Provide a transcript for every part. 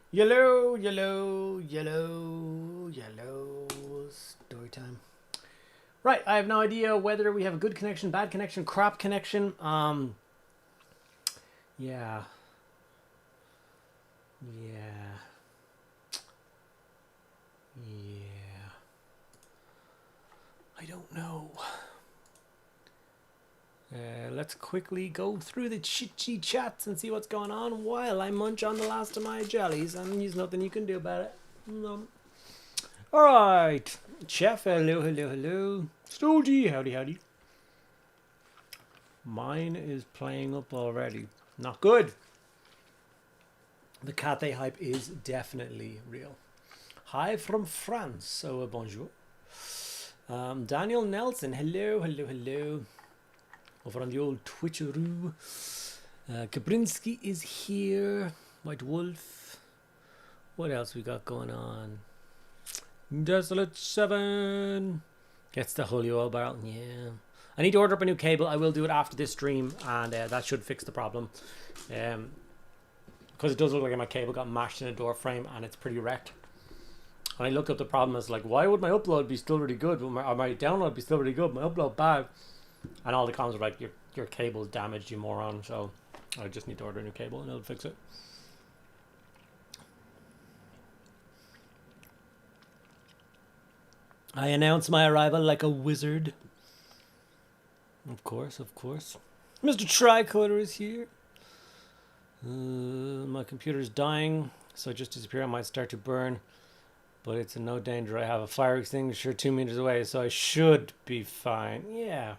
Yellow, yellow, yellow, yellow. Story time. Right, I have no idea whether we have a good connection, bad connection, crap connection. Yeah. Yeah. Yeah. I don't know. Let's quickly go through the chitty chats and see what's going on while I munch on the last of my jellies, and there's nothing you can do about it. No. All right, Chef. Hello, hello, hello. Stoogie, howdy, howdy. Mine is playing up already. Not good. The Cathay hype is definitely real. Hi from France. So bonjour. Daniel Nelson. Hello, hello, hello. Over on the old Twitcheroo. Kabrinsky is here. White Wolf. What else we got going on? Desolate 7. Gets the Julio oil barrel. Yeah. I need to order up a new cable. I will do it after this stream, and that should fix the problem. Because it does look like my cable got mashed in a door frame, and it's pretty wrecked. And I looked up the problem as like, why would my upload be still really good? Or my download be still really good? My upload bad. And all the comments were like, your cable's damaged, you moron. So I just need to order a new cable, and it'll fix it. I announce my arrival like a wizard. Of course, of course. Mr. Tricorder is here. My computer's dying, so it just disappeared. I might start to burn, but it's in no danger. I have a fire extinguisher 2 meters away, so I should be fine. Yeah.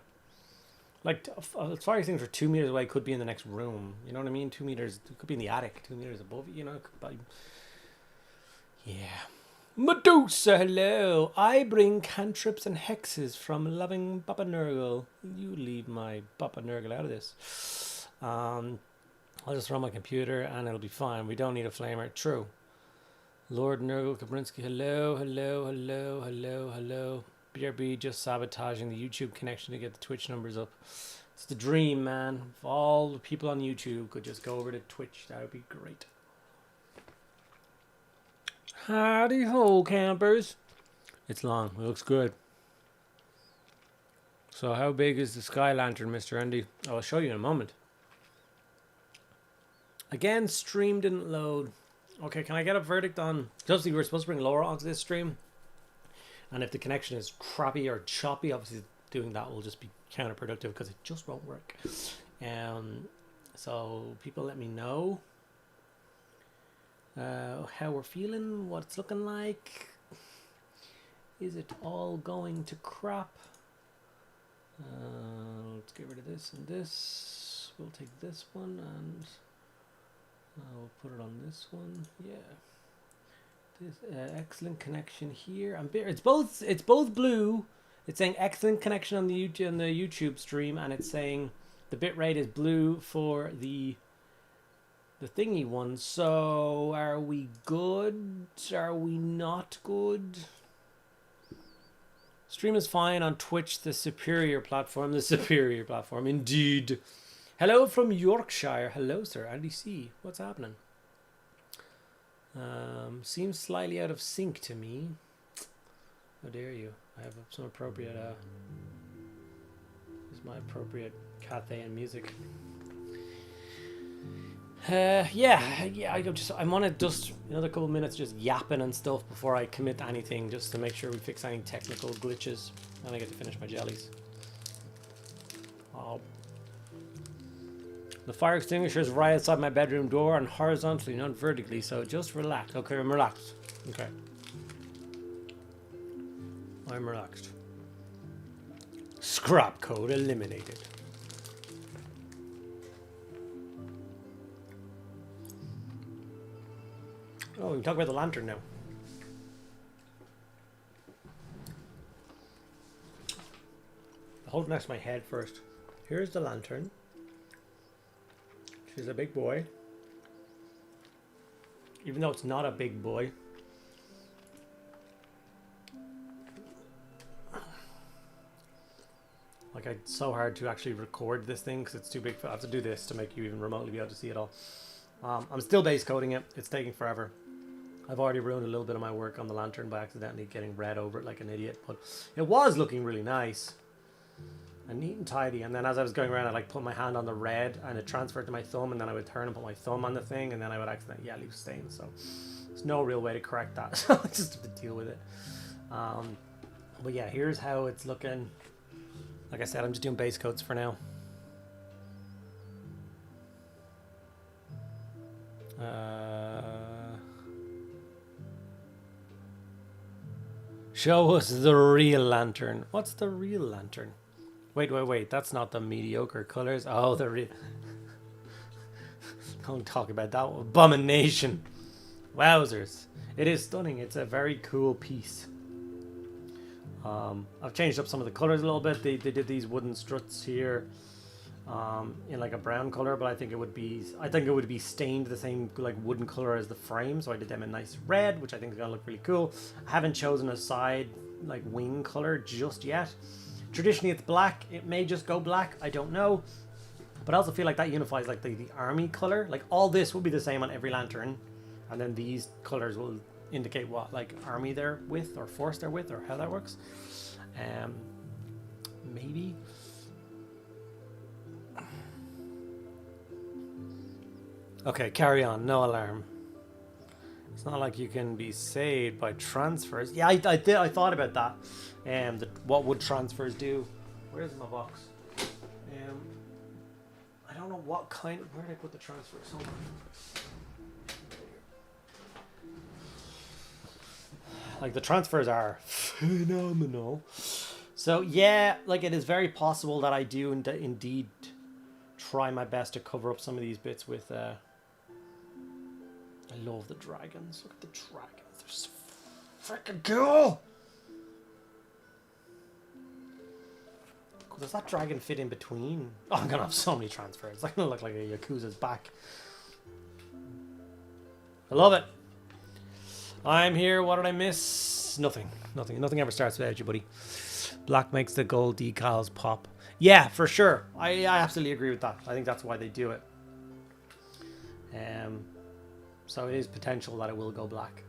Like, a fire extinguisher 2 meters away could be in the next room. You know what I mean? 2 meters, it could be in the attic. 2 meters above, you know? Yeah. Medusa, hello. I bring cantrips and hexes from loving Papa Nurgle. You leave my Papa Nurgle out of this. I'll just run my computer and it'll be fine. We don't need a flamer. True. Lord Nurgle Kabrinsky, hello, hello, hello, hello, hello. BRB just sabotaging the YouTube connection to get the Twitch numbers up. It's the dream, man. If all the people on YouTube could just go over to Twitch, that would be great. Howdy ho, campers. It's long. It looks good. So how big is the sky lantern, Mr. Andy? I'll show you in a moment. Again, stream didn't load. Okay, can I get a verdict on... Obviously, we were supposed to bring Laura onto this stream. And if the connection is crappy or choppy, obviously doing that will just be counterproductive because it just won't work. So people let me know how we're feeling, what it's looking like. Is it all going to crap? Let's get rid of this and this. We'll take this one and we'll put it on this one. Yeah. This excellent connection here. It's both blue. It's saying excellent connection on the YouTube stream, and it's saying the bitrate is blue for the thingy one. So are we good? Are we not good? Stream is fine on Twitch, the superior platform. The superior platform, indeed. Hello from Yorkshire. Hello, sir. Andy C. What's happening? Seems slightly out of sync to me. How dare you? I have some appropriate this is my appropriate Cathay and music. I want to just another couple minutes just yapping and stuff before I commit to anything, just to make sure we fix any technical glitches. Then I get to finish my jellies. Oh. The fire extinguisher is right outside my bedroom door and horizontally, not vertically, so just relax. Okay, I'm relaxed. Okay. I'm relaxed. Scrap code eliminated. Oh, we can talk about the lantern now. I'll hold it next to my head first. Here's the lantern. She's a big boy. Even though it's not a big boy. Like, it's so hard to actually record this thing because it's too big. I have to do this to make you even remotely be able to see it all. I'm still base coding it. It's taking forever. I've already ruined a little bit of my work on the lantern by accidentally getting red over it like an idiot, but it was looking really nice and neat and tidy. And then as I was going around, I like put my hand on the red and it transferred to my thumb, and then I would turn and put my thumb on the thing, and then I would accidentally leave stains. So there's no real way to correct that, so I just have to deal with it. But yeah, here's how it's looking. Like I said, I'm just doing base coats for now. Show us the real lantern. What's the real lantern? Wait. That's not the mediocre colors. Oh, the real. Don't talk about that one. Abomination. Wowzers. It is stunning. It's a very cool piece. I've changed up some of the colors a little bit. They did these wooden struts here in like a brown color, but I think it would be stained the same like wooden color as the frame, so I did them in nice red, which I think is gonna look really cool. I haven't chosen a side like wing color just yet. Traditionally it's black. It may just go black, I don't know, but I also feel like that unifies like the army color. Like all this will be the same on every lantern, and then these colors will indicate what like army they're with or force they're with, or how that works. Maybe. Okay, carry on. No alarm. It's not like you can be saved by transfers. Yeah, I thought about that. What would transfers do? Where's my box? I don't know what kind. Where did I put the transfers? Hold on. Like the transfers are phenomenal. So yeah, like it is very possible that I do indeed try my best to cover up some of these bits with. I love the dragons. Look at the dragons. They're so freaking cool. Does that dragon fit in between? Oh, I'm gonna have so many transfers. It's gonna look like a Yakuza's back. I love it. I'm here. What did I miss? Nothing. Nothing ever starts without you, buddy. Black makes the gold decals pop. Yeah, for sure. I absolutely agree with that. I think that's why they do it. So it is potential that it will go black.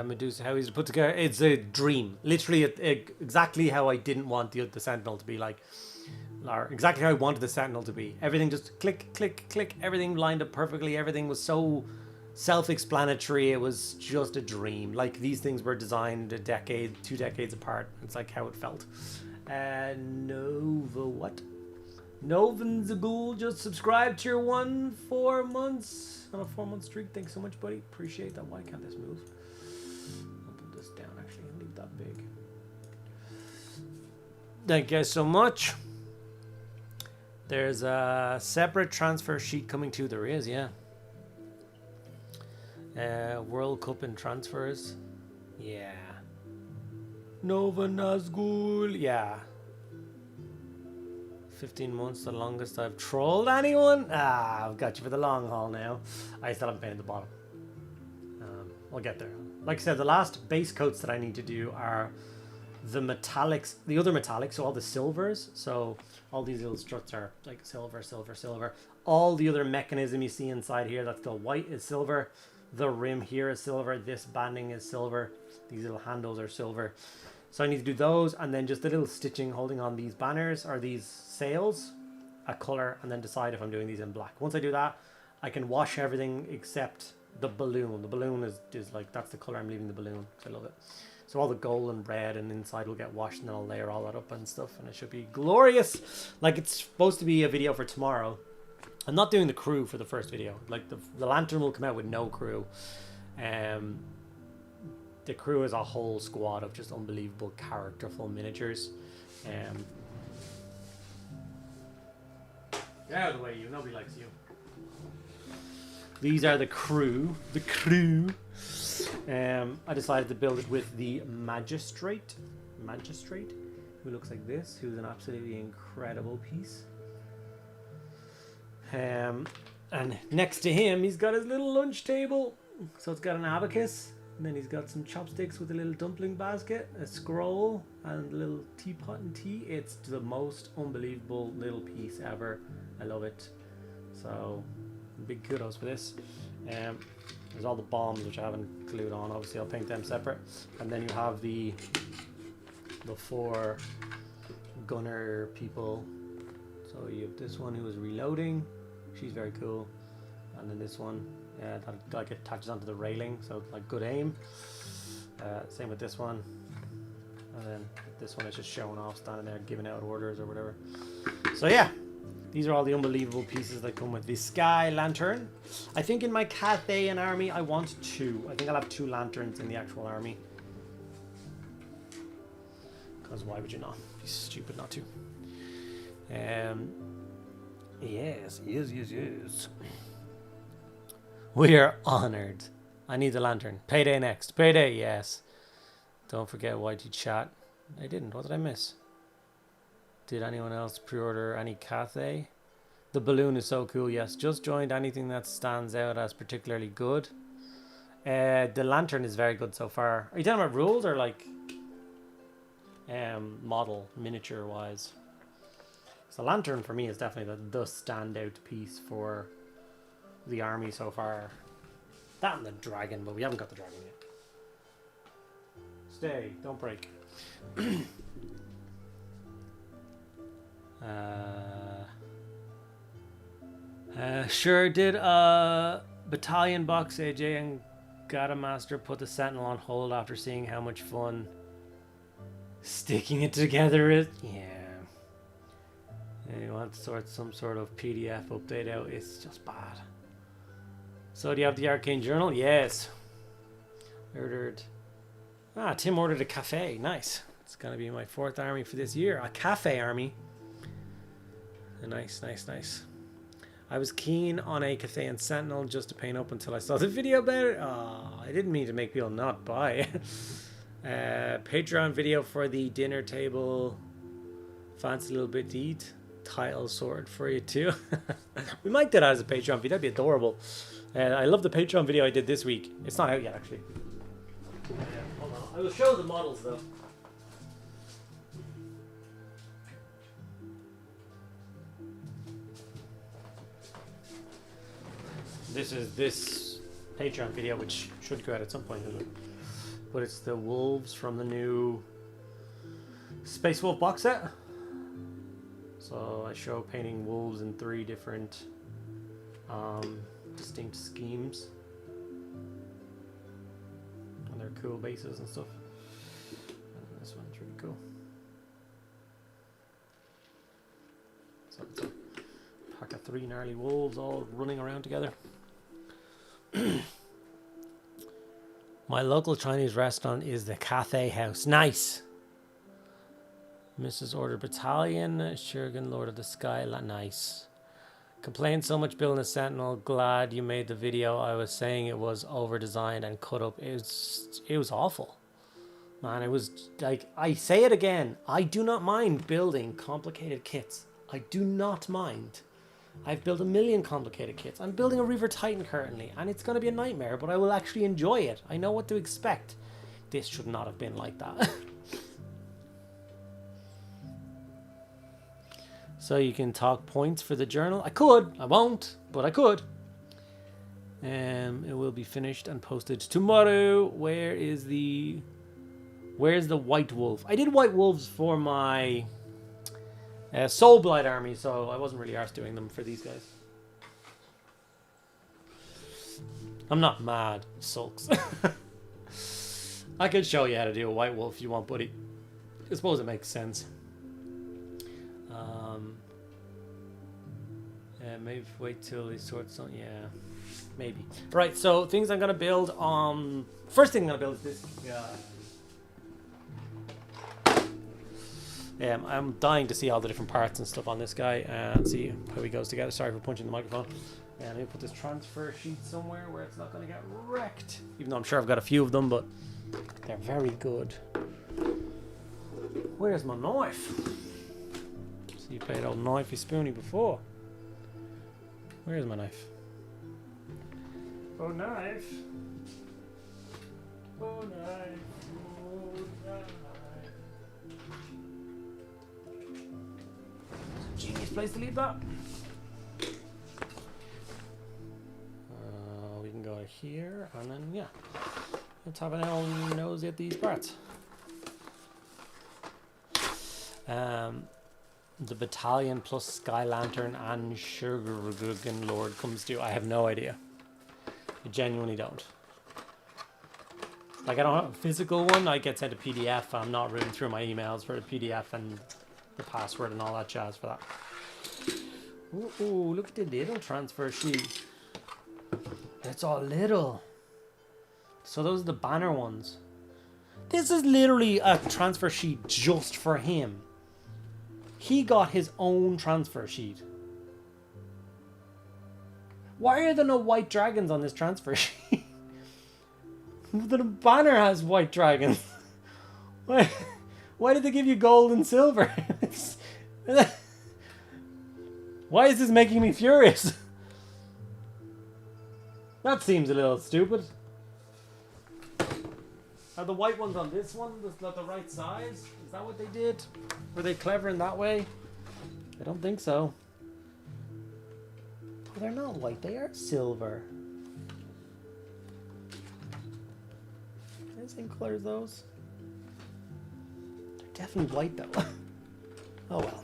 Medusa, how easy to put together? It's a dream. Literally, exactly how I didn't want the Sentinel to be like. Or exactly how I wanted the Sentinel to be. Everything just click, click, click. Everything lined up perfectly. Everything was so self-explanatory. It was just a dream. Like these things were designed a decade, 2 decades apart. It's like how it felt. Nova what? Novan Zagul just subscribed tier 1 4 months on a 4-month streak. Thanks so much, buddy. Appreciate that. Why can't this move? I'll put this down actually and leave that big. Thank you guys so much. There's a separate transfer sheet coming too. There is, yeah. World Cup and transfers. Yeah. Nova Nazgul. Yeah. 15 months, the longest I've trolled anyone. I've got you for the long haul now. I still haven't painted the bottom. I'll get there. Like I said, the last base coats that I need to do are the metallics, the other metallics, so all the silvers. So all these little struts are like silver, silver, silver. All the other mechanism you see inside here that's still white is silver. The rim here is silver. This banding is silver. These little handles are silver. So I need to do those, and then just the little stitching holding on these banners or these sails, a color, and then decide if I'm doing these in black. Once I do that, I can wash everything except the balloon. The balloon is like, that's the color I'm leaving the balloon, because I love it. So all the gold and red and inside will get washed, and then I'll layer all that up and stuff, and it should be glorious. Like, it's supposed to be a video for tomorrow. I'm not doing the crew for the first video. Like, the lantern will come out with no crew. The crew is a whole squad of just unbelievable characterful miniatures. Get out of the way, you. Nobody likes you. These are the crew. The crew. I decided to build it with the Magistrate, who looks like this, who's an absolutely incredible piece. And next to him, he's got his little lunch table. So it's got an abacus, And then he's got some chopsticks with a little dumpling basket, a scroll, and a little teapot and tea. It's the most unbelievable little piece ever. I love it. So, big kudos for this. There's all the bombs, which I haven't glued on. Obviously, I'll paint them separate. And then you have the 4 gunner people. So you have this one who is reloading. She's very cool. And then this one, that like attaches onto the railing, so like good aim. Same with this one. And then this one is just showing off, standing there giving out orders or whatever. So yeah, these are all the unbelievable pieces that come with the Sky Lantern. I think in my Cathay and army I want 2. I think I'll have 2 lanterns in the actual army. Because why would you not? Be stupid not to. Yes. We are honored. I need the lantern. Payday next. Payday, yes. Don't forget YT chat. I didn't. What did I miss? Did anyone else pre-order any Cathay? The balloon is so cool. Yes. Just joined. Anything that stands out as particularly good? The lantern is very good so far. Are you talking about rules or like model, miniature wise? So the lantern for me is definitely the standout piece for the army so far. That and the dragon, but we haven't got the dragon yet. Stay, don't break. Sure did battalion box. AJ and Gatamaster put the Sentinel on hold after seeing how much fun sticking it together is. Yeah. You want to sort some sort of PDF update out, it's just bad. So do you have the Arcane Journal? Yes. Ordered. Tim ordered a cafe. Nice. It's gonna be my 4th army for this year. A cafe army. Nice. I was keen on a Cathay and Sentinel just to paint up until I saw the video about it. Oh, I didn't mean to make people not buy. Patreon video for the dinner table. Fancy little bit to eat. Title sorted for you too. We might do that as a Patreon video. That'd be adorable. I love the Patreon video I did this week. It's not out yet, actually. Hold on. I will show the models though. This is this Patreon video, which should go out at some point, but it's the wolves from the new Space Wolf box set. So I show painting wolves in 3 different distinct schemes. And they're cool bases and stuff. And this one's really cool. So it's a pack of 3 gnarly wolves all running around together. My local Chinese restaurant is the Cathay House. Nice! Mrs. Order Battalion, Shurigan, Lord of the Sky, nice. Complained so much building a Sentinel. Glad you made the video. I was saying it was over designed and cut up. It was awful, man. It was like, I say it again. I do not mind building complicated kits. I do not mind. I've built a million complicated kits. I'm building a Reaver Titan currently, and it's going to be a nightmare, but I will actually enjoy it. I know what to expect. This should not have been like that. So you can talk points for the journal. I could. I won't, but I could. It will be finished and posted tomorrow. Where's the White Wolf? I did White Wolves for my Soulblight army, so I wasn't really arsed doing them for these guys. I'm not mad, sulks. I could show you how to do a White Wolf if you want, buddy. I suppose it makes sense. Maybe wait till he sorts on. Yeah, maybe. Right, so things I'm gonna build. First thing I'm gonna build is this guy. I'm dying to see all the different parts and stuff on this guy and see how he goes together. Sorry for punching the microphone. Let me put this transfer sheet somewhere where it's not gonna get wrecked. Even though I'm sure I've got a few of them, but they're very good. Where's my knife? See, you played old knifey spoony before. Where's my knife? Oh, knife. Oh, night. Oh, night. Genius place to leave that. We can go here, and then, yeah. Let's have an old nosy at these parts. The battalion plus Sky Lantern and Sugar Lord comes to. I have no idea. I genuinely don't. Like, I don't have a physical one. I get sent a PDF. I'm not reading through my emails for the PDF and the password and all that jazz for that. Ooh, look at the little transfer sheet. It's all little. So those are the banner ones. This is literally a transfer sheet just for him. He got his own transfer sheet. Why are there no white dragons on this transfer sheet? The banner has white dragons. Why did they give you gold and silver? Why is this making me furious? That seems a little stupid. Are the white ones on this one not the right size? Is that what they did? Were they clever in that way? I don't think so. Oh, they're not white, they are silver. Are the same color as those? They're definitely white though. Oh well.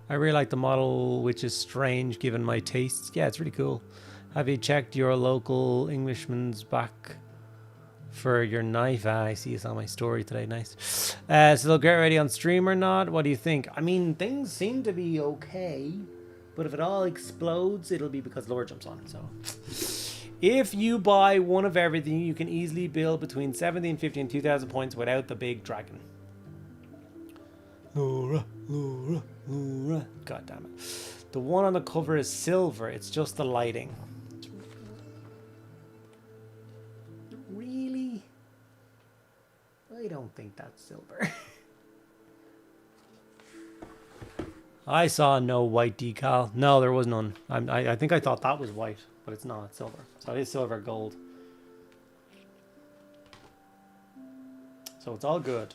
I really like the model, which is strange given my tastes. Yeah, it's really cool. Have you checked your local Englishman's back for your knife? I see it's on my story today. Nice. So they'll get ready on stream or not? What do you think? I mean, things seem to be okay, but if it all explodes, it'll be because Lore jumps on it. So, if you buy one of everything, you can easily build between 70 and 50 and 2,000 points without the big dragon. Laura. God damn it. The one on the cover is silver. It's just the lighting. Really? I don't think that's silver. I saw no white decal. No, there was none. I think I thought that was white, but it's not. It's silver. So it is silver gold. So it's all good.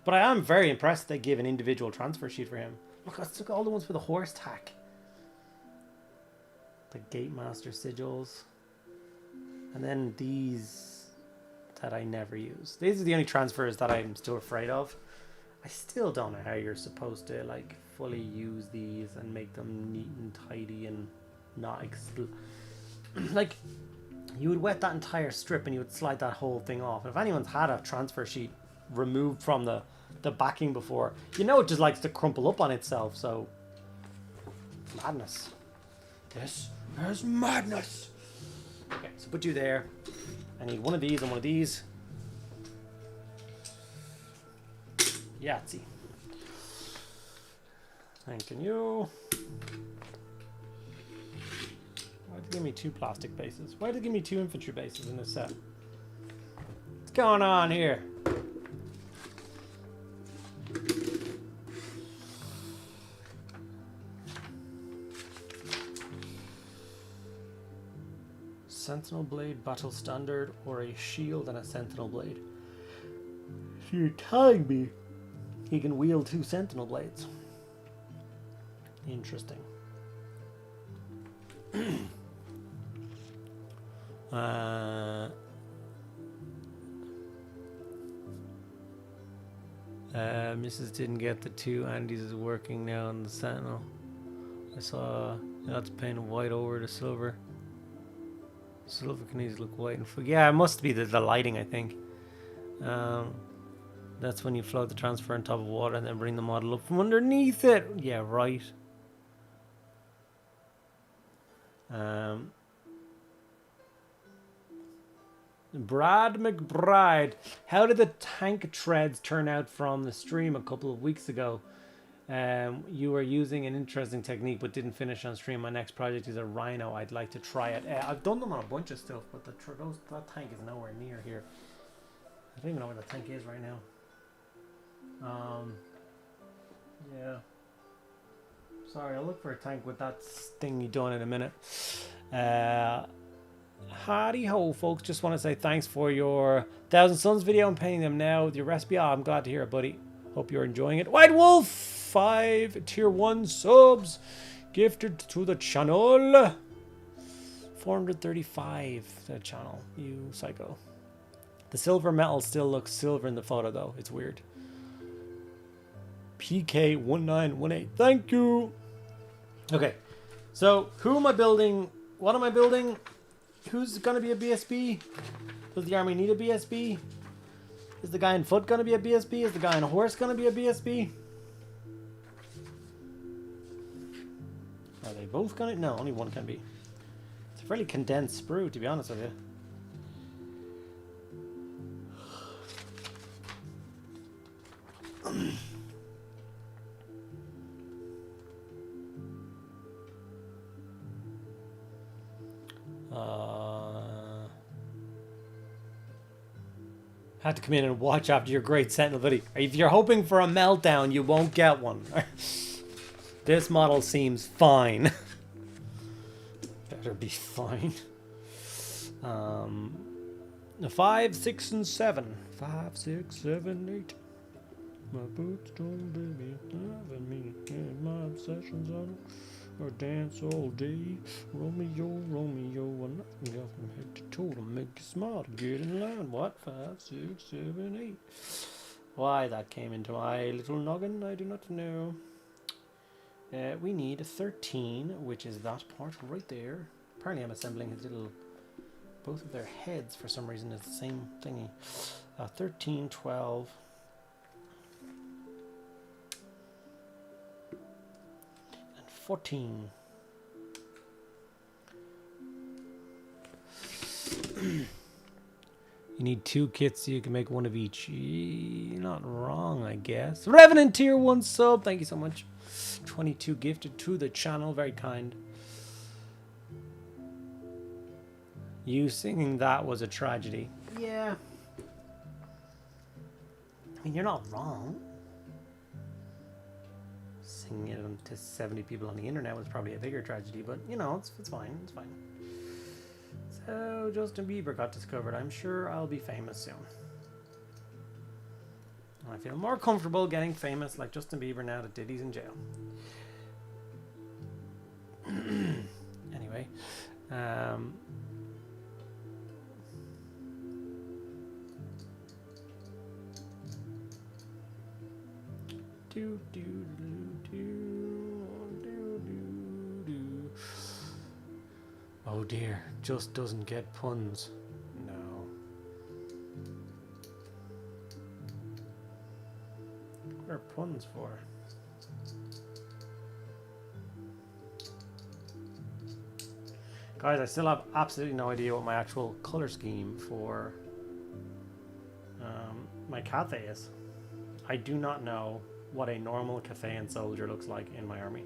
But I am very impressed they give an individual transfer sheet for him. Look, let's look at all the ones for the horse tack. The Gatemaster sigils. And then these that I never use. These are the only transfers that I'm still afraid of. I still don't know how you're supposed to like fully use these and make them neat and tidy and not explode. Like, you would wet that entire strip and you would slide that whole thing off. And if anyone's had a transfer sheet removed from the backing before, you know it just likes to crumple up on itself. So madness. This is madness. Okay, so put you there. I need one of these and one of these. Yahtzee. Thanking you. Why'd they give me 2 plastic bases? Why'd they give me 2 infantry bases in this set? What's going on here? Sentinel blade, battle standard, or a shield and a sentinel blade. If you're telling me he can wield 2 sentinel blades. Interesting. Mrs. didn't get the 2. Andy's is working now on the sentinel. I saw that's painted white over the silver. Silver can easily look white and yeah, it must be the lighting, I think. That's when you float the transfer on top of water and then bring the model up from underneath it. Yeah, right. Brad McBride, how did the tank treads turn out from the stream a couple of weeks ago? You were using an interesting technique but didn't finish on stream. My next project is a Rhino. I'd like to try it. I've done them on a bunch of stuff, but that tank is nowhere near here. I don't even know where the tank is right now. Yeah. Sorry, I'll look for a tank with that thing you done in a minute. Howdy ho, folks. Just want to say thanks for your 1,000 Suns video. I'm painting them now with your recipe. Oh, I'm glad to hear it, buddy. Hope you're enjoying it. White Wolf, 5 tier 1 subs gifted to the channel. 435 to the channel. You psycho. The silver metal still looks silver in the photo, though. It's weird. PK1918. Thank you. Okay. So, who am I building? What am I building? Who's going to be a BSB? Does the army need a BSB? Is the guy on foot going to be a BSB? Is the guy on a horse going to be a BSB? Are they both going to? No, only one can be. It's a fairly condensed sprue, to be honest with you. Have to come in and watch after your great Sentinel video. If you're hoping for a meltdown, you won't get one. This model seems fine. Better be fine. 5, 6, and 7. 5, 6, 7, 8. My boots don't do me, having me and my obsessions on or dance all day. Romeo, Romeo, and nothing else from head to toe to make you smile to get in line. What? 5, 6, 7, 8. Why that came into my little noggin, I do not know. We need a 13, which is that part right there. Apparently I'm assembling his little, both of their heads for some reason. It's the same thingy. 13, 12. And 14. You need 2 kits so you can make one of each. You're not wrong, I guess. Revenant tier 1 sub. Thank you so much. 22 gifted to the channel. Very kind. You singing that was a tragedy. Yeah. I mean, you're not wrong. Singing it to 70 people on the internet was probably a bigger tragedy, but you know, it's fine. It's fine. So, Justin Bieber got discovered. I'm sure I'll be famous soon. I feel more comfortable getting famous like Justin Bieber now that Diddy's in jail. Anyway. Oh dear, just doesn't get puns. No. What are puns for? Guys, I still have absolutely no idea what my actual color scheme for my Cathay is. I do not know what a normal Cathayan soldier looks like in my army.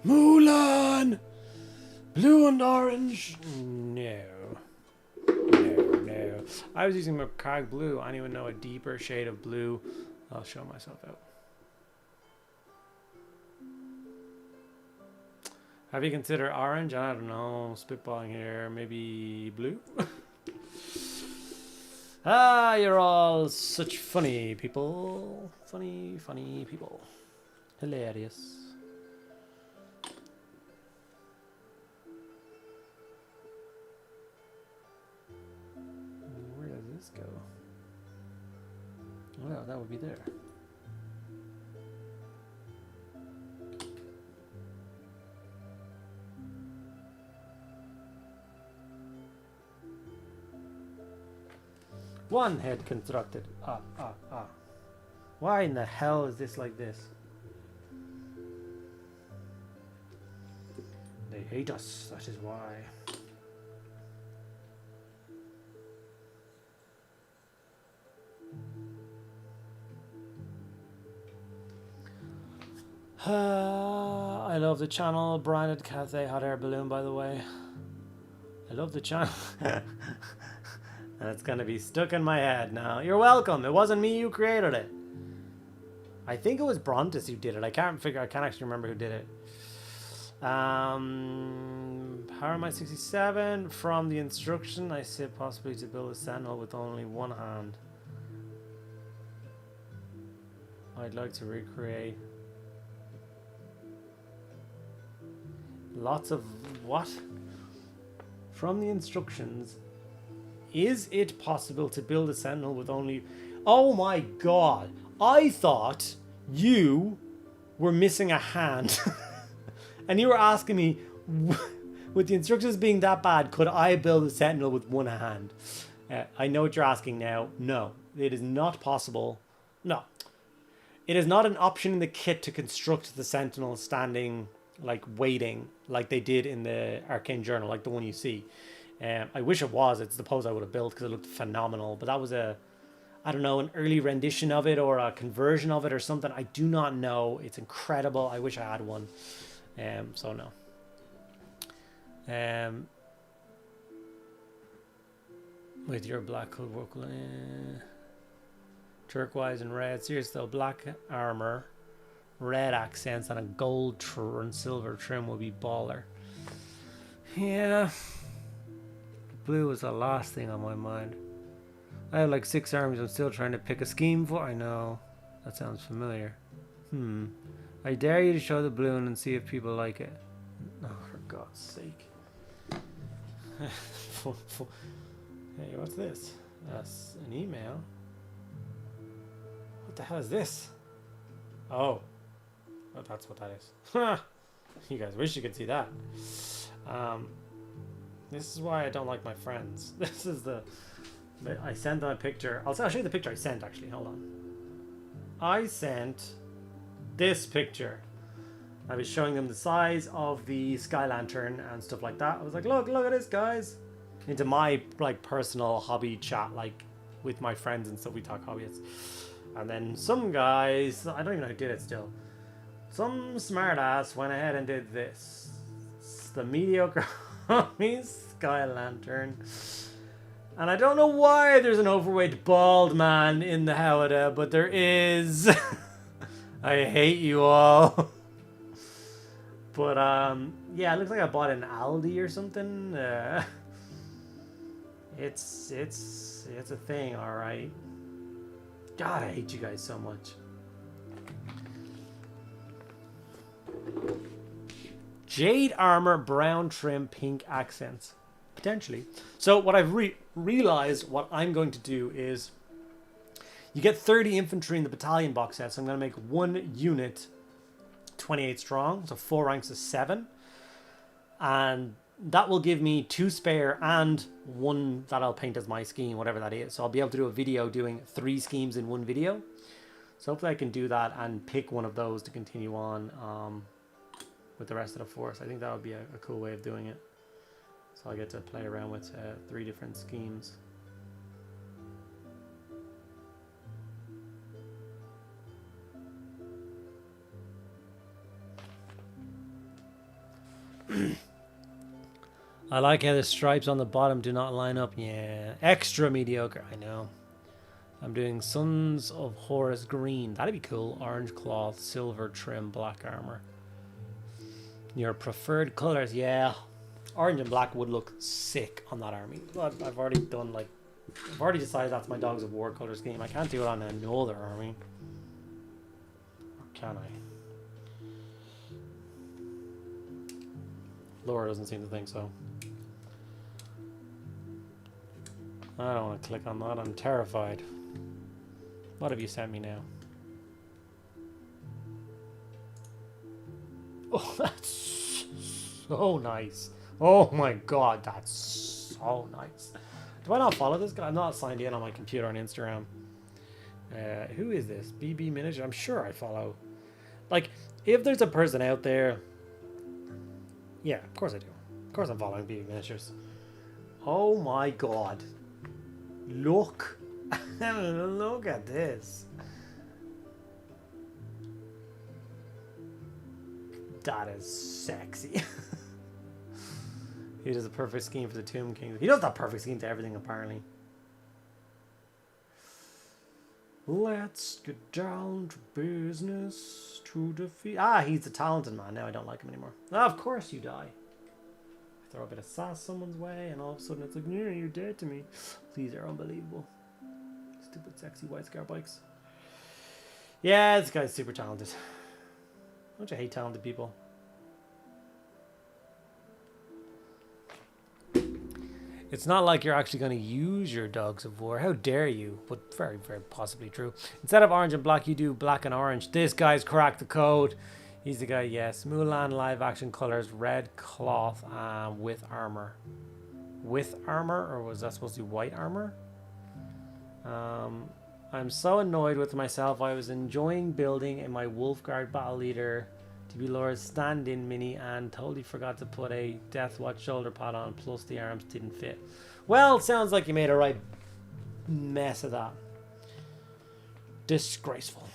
Mulan! Blue and orange? No. No. I was using Macaque blue. I don't even know a deeper shade of blue. I'll show myself out. Have you considered orange? I don't know. Spitballing here. Maybe blue? Ah, you're all such funny people. Funny people. Hilarious. Where does this go? Well, that would be there. One head constructed. Why in the hell is this like this? They hate us, that is why. I love the channel. Branded Cathay hot air balloon, by the way. I love the channel. And it's going to be stuck in my head now. You're welcome. It wasn't me who created it. I think it was Brontes who did it. I can't actually remember who did it. Power My 67. From the instruction, I said possibly to build a sentinel with only one hand. I'd like to recreate. Lots of what? From the instructions, is it possible to build a sentinel with only... Oh my god. I thought you were missing a hand. And you were asking me, with the instructions being that bad, could I build a sentinel with one hand? I know what you're asking now. No, it is not possible. No. It is not an option in the kit to construct the sentinel standing, like, waiting, like they did in the Arcane Journal, like the one you see. I wish it was. It's the pose I would have built because it looked phenomenal. But that was a... I don't know, an early rendition of it or a conversion of it or something. I do not know. It's incredible. I wish I had one. So no. With your black could work. Turquoise and red. Seriously though, black armor, red accents, and a gold and silver trim will be baller. Yeah. Blue was the last thing on my mind. I have like 6 armies I'm still trying to pick a scheme for. I know. That sounds familiar. I dare you to show the balloon and see if people like it. Oh, for God's sake. Hey, what's this? That's an email. What the hell is this? Oh. Oh, that's what that is. You guys wish you could see that. This is why I don't like my friends. This is the... I sent them a picture. I'll show you the picture I sent, actually. Hold on. I sent this picture. I was showing them the size of the sky lantern and stuff like that. I was like, look at this, guys. Into my, like, personal hobby chat, like, with my friends and stuff. We talk hobbies. And then some guys, I don't even know who did it still. Some smartass went ahead and did this. It's the Mediocre Hobbies sky lantern. And I don't know why there's an overweight bald man in the Howdah, but there is. I hate you all. But yeah, it looks like I bought it in Aldi or something. It's a thing, all right. God, I hate you guys so much. Jade armor, brown trim, pink accents. Potentially. So what I've realized what I'm going to do is you get 30 infantry in the battalion box set. So I'm going to make one unit 28 strong. So 4 ranks of 7. And that will give me 2 spare and 1 that I'll paint as my scheme, whatever that is. So I'll be able to do a video doing 3 schemes in one video. So hopefully I can do that and pick one of those to continue on with the rest of the force. I think that would be a cool way of doing it. So I get to play around with 3 different schemes. I like how the stripes on the bottom do not line up. Yeah, extra mediocre. I know. I'm doing Sons of Horus green. That'd be cool. Orange cloth, silver trim, black armor. Your preferred colors, yeah. Orange and black would look sick on that army. I've already done, like, I've already decided that's my Dogs of War color scheme. I can't do it on another army. Or can I? Laura doesn't seem to think so. I don't want to click on that. I'm terrified. What have you sent me now? Oh, that's so nice. Oh my god, that's so nice. Do I not follow this guy? I'm not signed in on my computer on Instagram. Who is this? BB Miniature? I'm sure I follow. Like, if there's a person out there... Yeah, of course I do. Of course I'm following BB Miniatures. Oh my god. Look. Look at this. That is sexy. He does a perfect scheme for the Tomb King. He does that perfect scheme to everything, apparently. Let's get down to business to defeat. Ah, he's a talented man. Now I don't like him anymore. Ah, of course you die. Throw a bit of sass someone's way, and all of a sudden it's like, yeah, you're dead to me. These are unbelievable. Stupid, sexy white scar bikes. Yeah, this guy's super talented. Don't you hate talented people? It's not like you're actually going to use your dogs of war. How dare you? But very, very possibly true. Instead of orange and black, you do black and orange. This guy's cracked the code. He's the guy, yes. Mulan live action colors, red cloth with armor. With armor? Or was that supposed to be white armor? I'm so annoyed with myself. I was enjoying building in my Wolfguard battle leader to be Laura's stand-in mini and totally forgot to put a Deathwatch shoulder pad on, plus the arms didn't fit. Well, it sounds like you made a right mess of that. Disgraceful.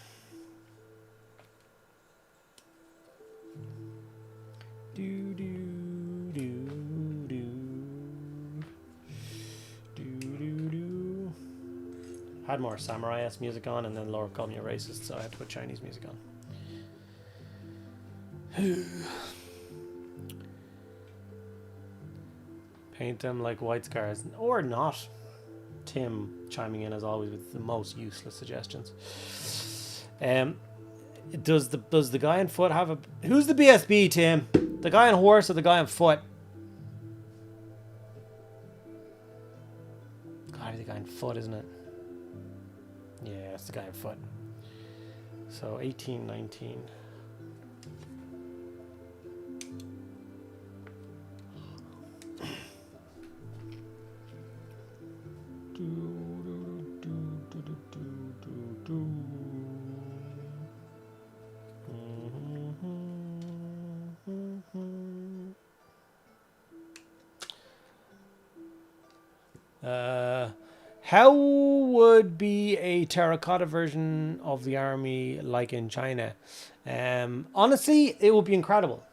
Do do do do do do do. Had more samurai-esque music on, and then Laura called me a racist, so I had to put Chinese music on. Paint them like white scars, or not. Tim chiming in as always with the most useless suggestions. Does the guy on foot have a... Who's the BSB, Tim? The guy on horse or the guy on foot? Gotta be the guy on foot, isn't it? Yeah, it's the guy on foot. So 18, 19. How would be a terracotta version of the army like in China? Honestly, it would be incredible.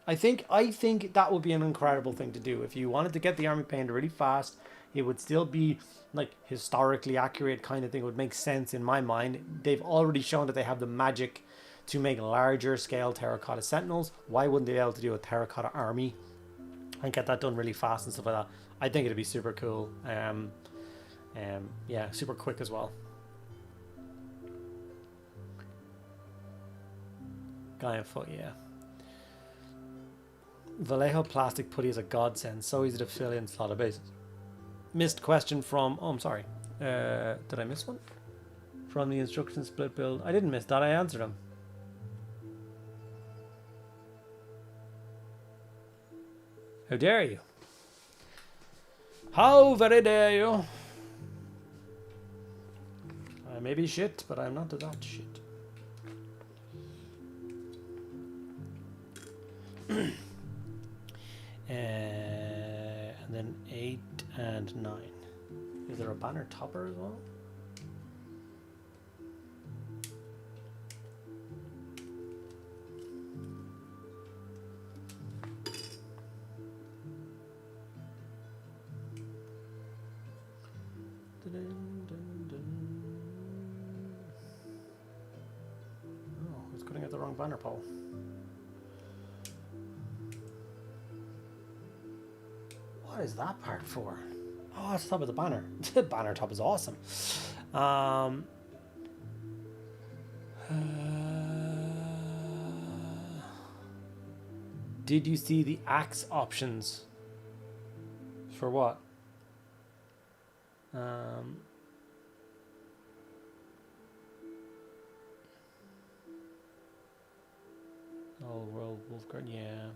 I think that would be an incredible thing to do. If you wanted to get the army painted really fast, it would still be like historically accurate kind of thing. It would make sense in my mind. They've already shown that they have the magic to make larger scale terracotta sentinels. Why wouldn't they be able to do a terracotta army and get that done really fast and stuff like that? I think it'd be super cool. Yeah, super quick as well. Guy on foot, yeah. Vallejo plastic putty is a godsend. So easy to fill in slot of bases. Missed question from... Oh, I'm sorry. Did I miss one? From the instruction split build. I didn't miss that. I answered them. How dare you? How very dare you? I may be shit, but I'm not that shit. And then 8 and 9. Is there a banner topper as well? Oh, it's cutting out the wrong banner pole. What is that part for? Oh, it's the top of the banner. The banner top is awesome. Did you see the axe options? For what? Oh, World Wolfguard, yeah.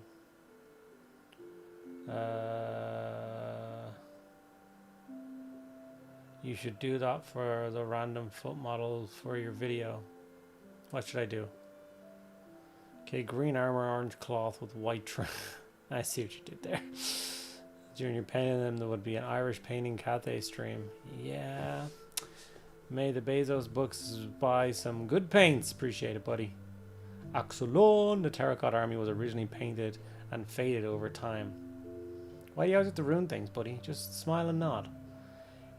You should do that for the random foot model for your video. What should I do? Okay, green armor, orange cloth with white trim. I see what you did there. During your painting them, there would be an Irish painting Cathay stream. Yeah. May the Bezos books buy some good paints. Appreciate it, buddy. Axolon, the terracotta army was originally painted and faded over time. Why do you always have to ruin things, buddy? Just smile and nod.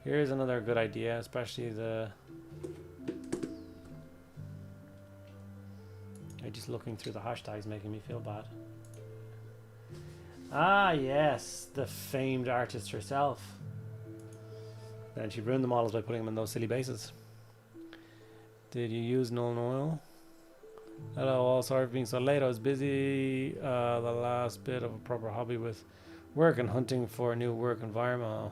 Here's another good idea, especially the Just looking through the hashtags making me feel bad. Ah, yes, the famed artist herself. And she ruined the models by putting them in those silly bases. Did you use Null Oil? Hello, all. Sorry for being so late. I was busy the last bit of a proper hobby with work and hunting for a new work environment.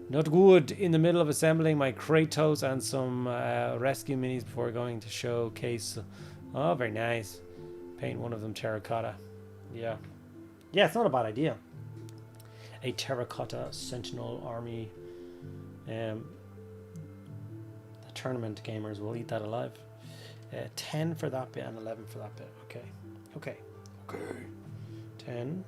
Not good. In the middle of assembling my Kratos and some rescue minis before going to showcase. Oh, very nice. Paint one of them terracotta. Yeah. Yeah, it's not a bad idea. A terracotta sentinel army. The tournament gamers will eat that alive. 10 for that bit and 11 for that bit. Okay. Okay. Okay. 10.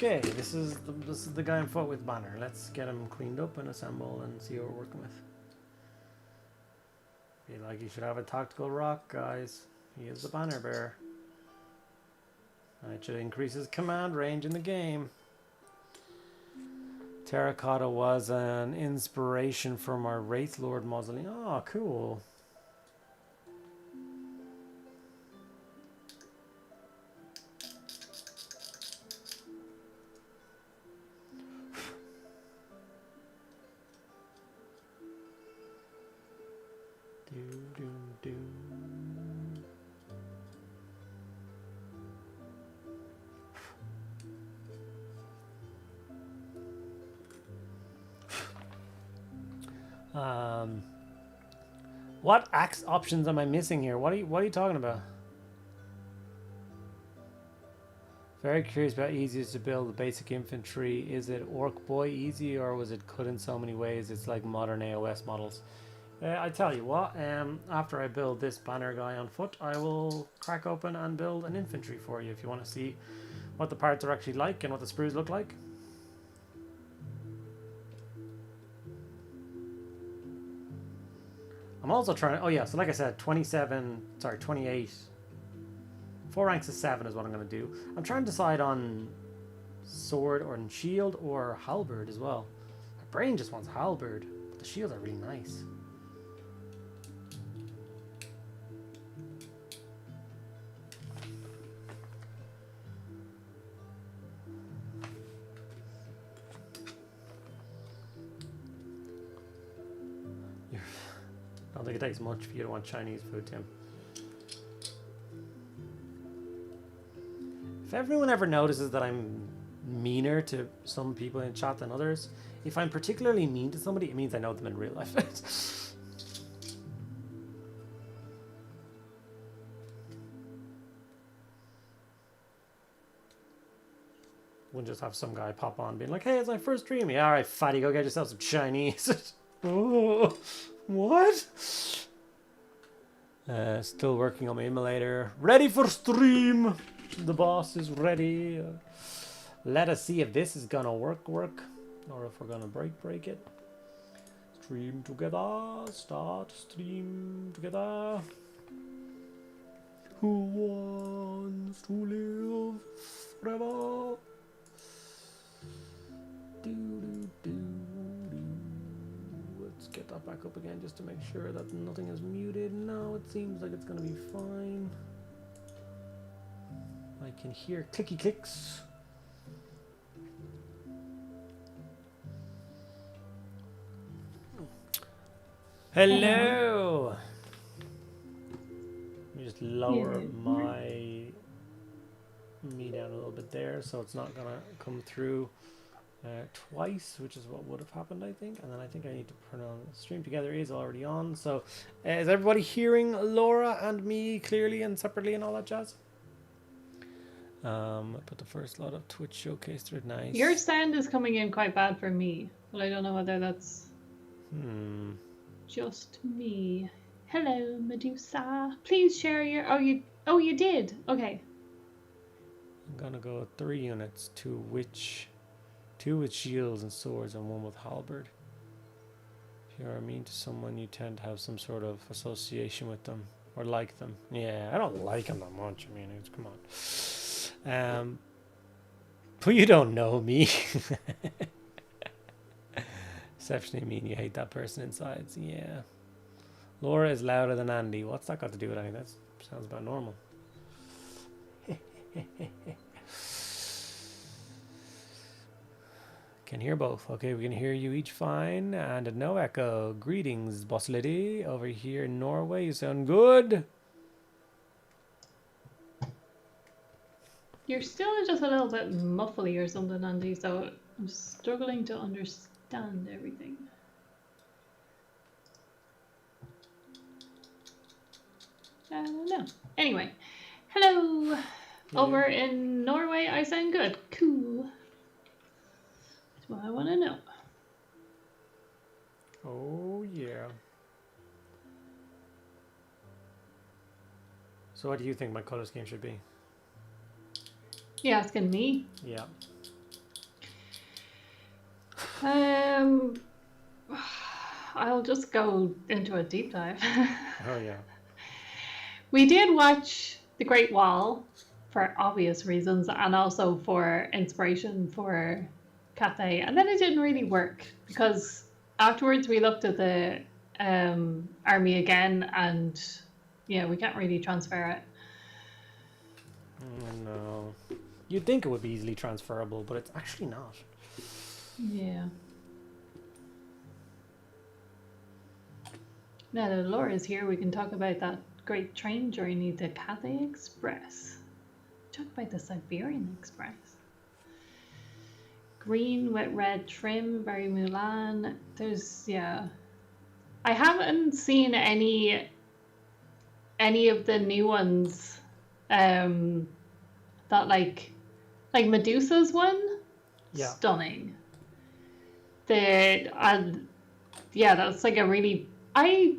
Okay, this is the guy I'm fought with banner. Let's get him cleaned up and assemble and see what we're working with. Feel like you should have a tactical rock, guys. He is the banner bearer. It should increase his command range in the game. Terracotta was an inspiration from our Wraith Lord mausoleum. Oh, cool. What axe options am I missing here? What are you talking about? Very curious about easiest to build the basic infantry. Is it Orc Boy easy, or was it cut in so many ways it's like modern AOS models? I tell you what, after I build this banner guy on foot, I will crack open and build an infantry for you if you want to see what the parts are actually like and what the sprues look like. I'm also trying to, oh yeah, so like I said, 28. 4 ranks of 7 is what I'm going to do. I'm trying to decide on sword or shield or halberd as well. My brain just wants halberd, but the shields are really nice. I don't think it takes much for you to want Chinese food, Tim. If everyone ever notices that I'm meaner to some people in chat than others, if I'm particularly mean to somebody, it means I know them in real life. Wouldn't just have some guy pop on being like, hey, it's my first stream. Yeah, alright, fatty, go get yourself some Chinese. Oh, what? Still working on my emulator. Ready for stream. The boss is ready. Let us see if this is gonna work, or if we're gonna break it. Stream together. Start stream together. Who wants to live forever? Let's get that back up again just to make sure that nothing is muted. No, it seems like it's gonna be fine. I can hear clicky clicks. Hello. Let me just lower my me down a little bit there so it's not gonna come through twice, which is what would have happened, I think. And then I think I need to turn on stream together is already on. So is everybody hearing Laura and me clearly and separately and all that jazz? Put the first lot of Twitch showcase through. Nice. Your sound is coming in quite bad for me, but I don't know whether that's just me. Hello, Medusa. Please share your. Oh, you did. Okay. I'm gonna go 3 units, 2 with shields and swords, and 1 with halberd. If you're mean to someone, you tend to have some sort of association with them or like them. Yeah, I don't like them that much. I mean, come on. But you don't know me. Exceptionally mean, you hate that person inside. So yeah. Laura is louder than Andy. What's that got to do with anything? That sounds about normal. Can hear both. Okay, we can hear you each fine and no echo. Greetings, boss lady. Over here in Norway, you sound good. You're still just a little bit muffly or something, Andy, so I'm struggling to understand everything. I don't know. Anyway, hello. Over in Norway, I sound good. Cool. That's what I want to know. Oh, yeah. So what do you think my color scheme should be? You asking me? Yeah. I'll just go into a deep dive. Oh, yeah. We did watch The Great Wall for obvious reasons and also for inspiration for Cathay, and then it didn't really work because afterwards we looked at the army again and yeah, we can't really transfer it. No. You'd think it would be easily transferable, but it's actually not. Yeah. Now that Laura's here, we can talk about that great train journey, the Cathay Express. Talk about the Siberian Express. Green with red trim, very Mulan. There's, yeah. I haven't seen any of the new ones that like Medusa's one. Yeah. Stunning. Yeah, that's like a really. I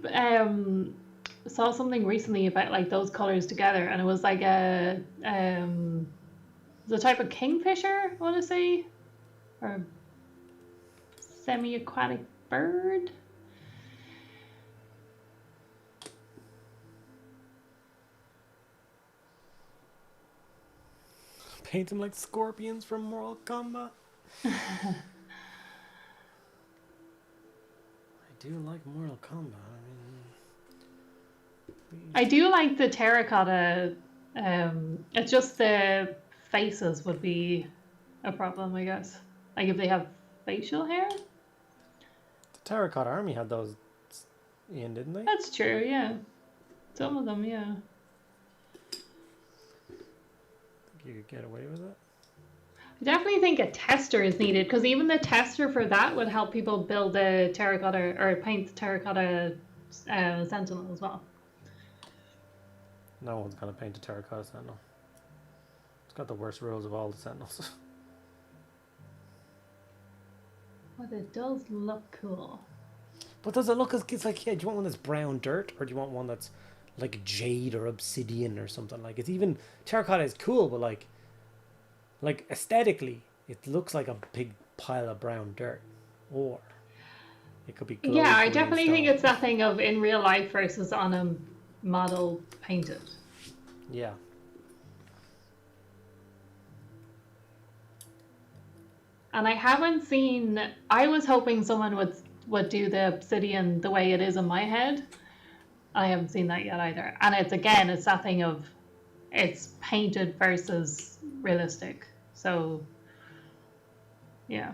saw something recently about like those colors together, and it was like a the type of kingfisher, I want to say, or semi-aquatic bird. Paint them like scorpions from Mortal Kombat. I do like Mortal Kombat. I do like the terracotta. It's just the faces would be a problem, I guess. Like if they have facial hair. The Terracotta Army had those in, didn't they? That's true, yeah. Some of them, yeah. You could get away with it. I definitely think a tester is needed because even the tester for that would help people build the terracotta or paint the terracotta sentinel as well. No one's gonna paint a terracotta sentinel. It's got the worst rules of all the sentinels. But it does look cool. But does it look as it's like, yeah, do you want one that's brown dirt or do you want one that's like jade or obsidian or something? Like, it's even terracotta is cool, but like aesthetically it looks like a big pile of brown dirt, or it could be yeah, I definitely think it's that thing of in real life versus on a model painted. Yeah. And I haven't seen. I was hoping someone would do the obsidian the way it is in my head. I haven't seen that yet either. And it's that thing of it's painted versus realistic. So yeah,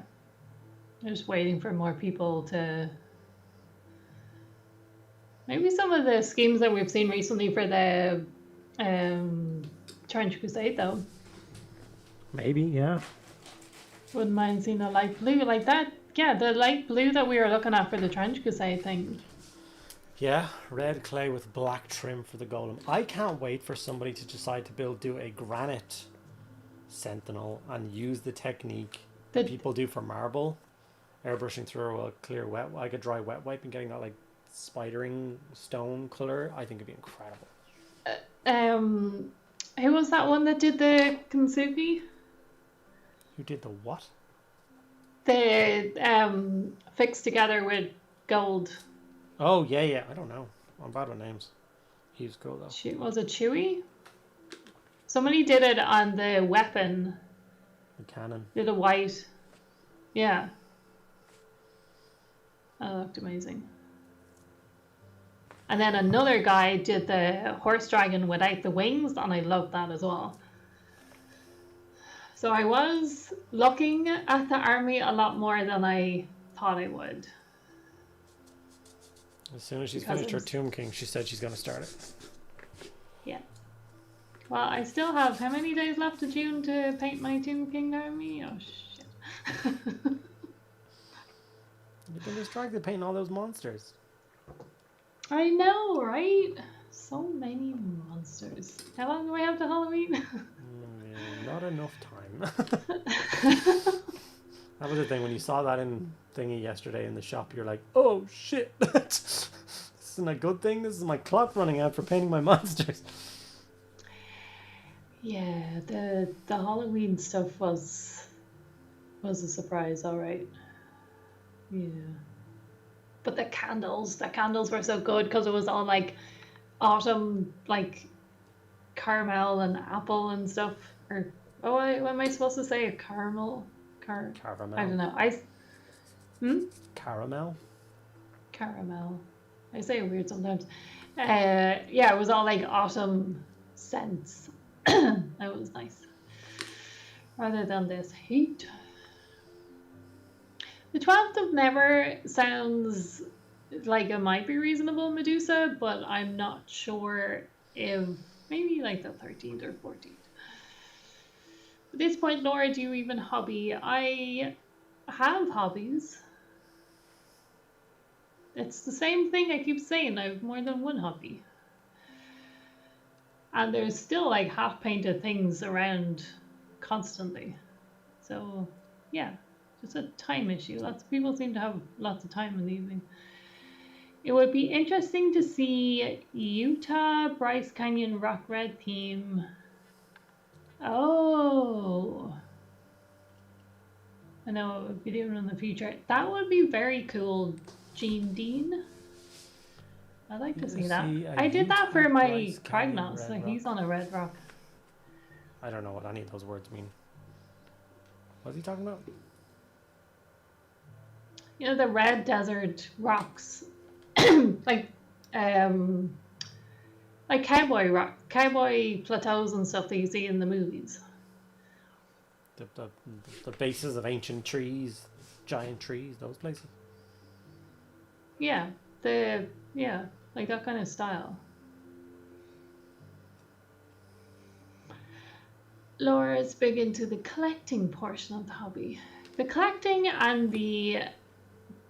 I'm just waiting for more people to. Maybe some of the schemes that we've seen recently for the Trench Crusade though. Maybe, yeah. Wouldn't mind seeing a light blue like that. Yeah, the light blue that we were looking at for the Trench Crusade thing. Yeah, red clay with black trim for the golem. I can't wait for somebody to decide to do a granite sentinel and use the technique that people do for marble, airbrushing through a clear like a dry wet wipe and getting that like spidering stone color. I think it'd be incredible. Who was that one that did the Kensuke? Who did the what? The fixed together with gold. Oh, yeah. I don't know. I'm bad with names. He's cool, though. Was it Chewie? Somebody did it on the weapon. The cannon. Did a white. Yeah. That looked amazing. And then another guy did the horse dragon without the wings, and I loved that as well. So I was looking at the army a lot more than I thought I would. As soon as she's finished her Tomb King, she said she's going to start it. Yeah. Well, I still have how many days left of June to paint my Tomb King army? Oh, shit. You've been distracted painting all those monsters. I know, right? So many monsters. How long do I have to Halloween? Not enough time. That was the thing, when you saw that in thingy yesterday in the shop, you're like, oh shit, this isn't a good thing, this is my clock running out for painting my monsters. Yeah, the Halloween stuff was a surprise, alright. Yeah. But the candles were so good because it was all like autumn, like caramel and apple and stuff. Or what am I supposed to say? Caramel? Caramel. I don't know. Caramel? Caramel. I say it weird sometimes. Yeah, it was all like autumn scents. That was nice. Rather than this heat. The 12th of Never sounds like it might be reasonable Medusa, but I'm not sure if maybe like the 13th or 14th. At this point, Laura, do you even hobby? I have hobbies. It's the same thing I keep saying. I have more than one hobby. And there's still like half-painted things around constantly. So, yeah, just a time issue. Lots of people seem to have lots of time in the evening. It would be interesting to see Utah Bryce Canyon Rock Red theme. Oh. I know it would be doing in the future. That would be very cool, Gene Dean. I'd like to see that. I did that for my Kragnos, so he's on a red rock. I don't know what any of those words mean. What's he talking about? You know, the red desert rocks. like cowboy plateaus and stuff that you see in the movies. The bases of ancient trees, giant trees, those places. Yeah, like that kind of style. Laura's big into the collecting portion of the hobby. The collecting and the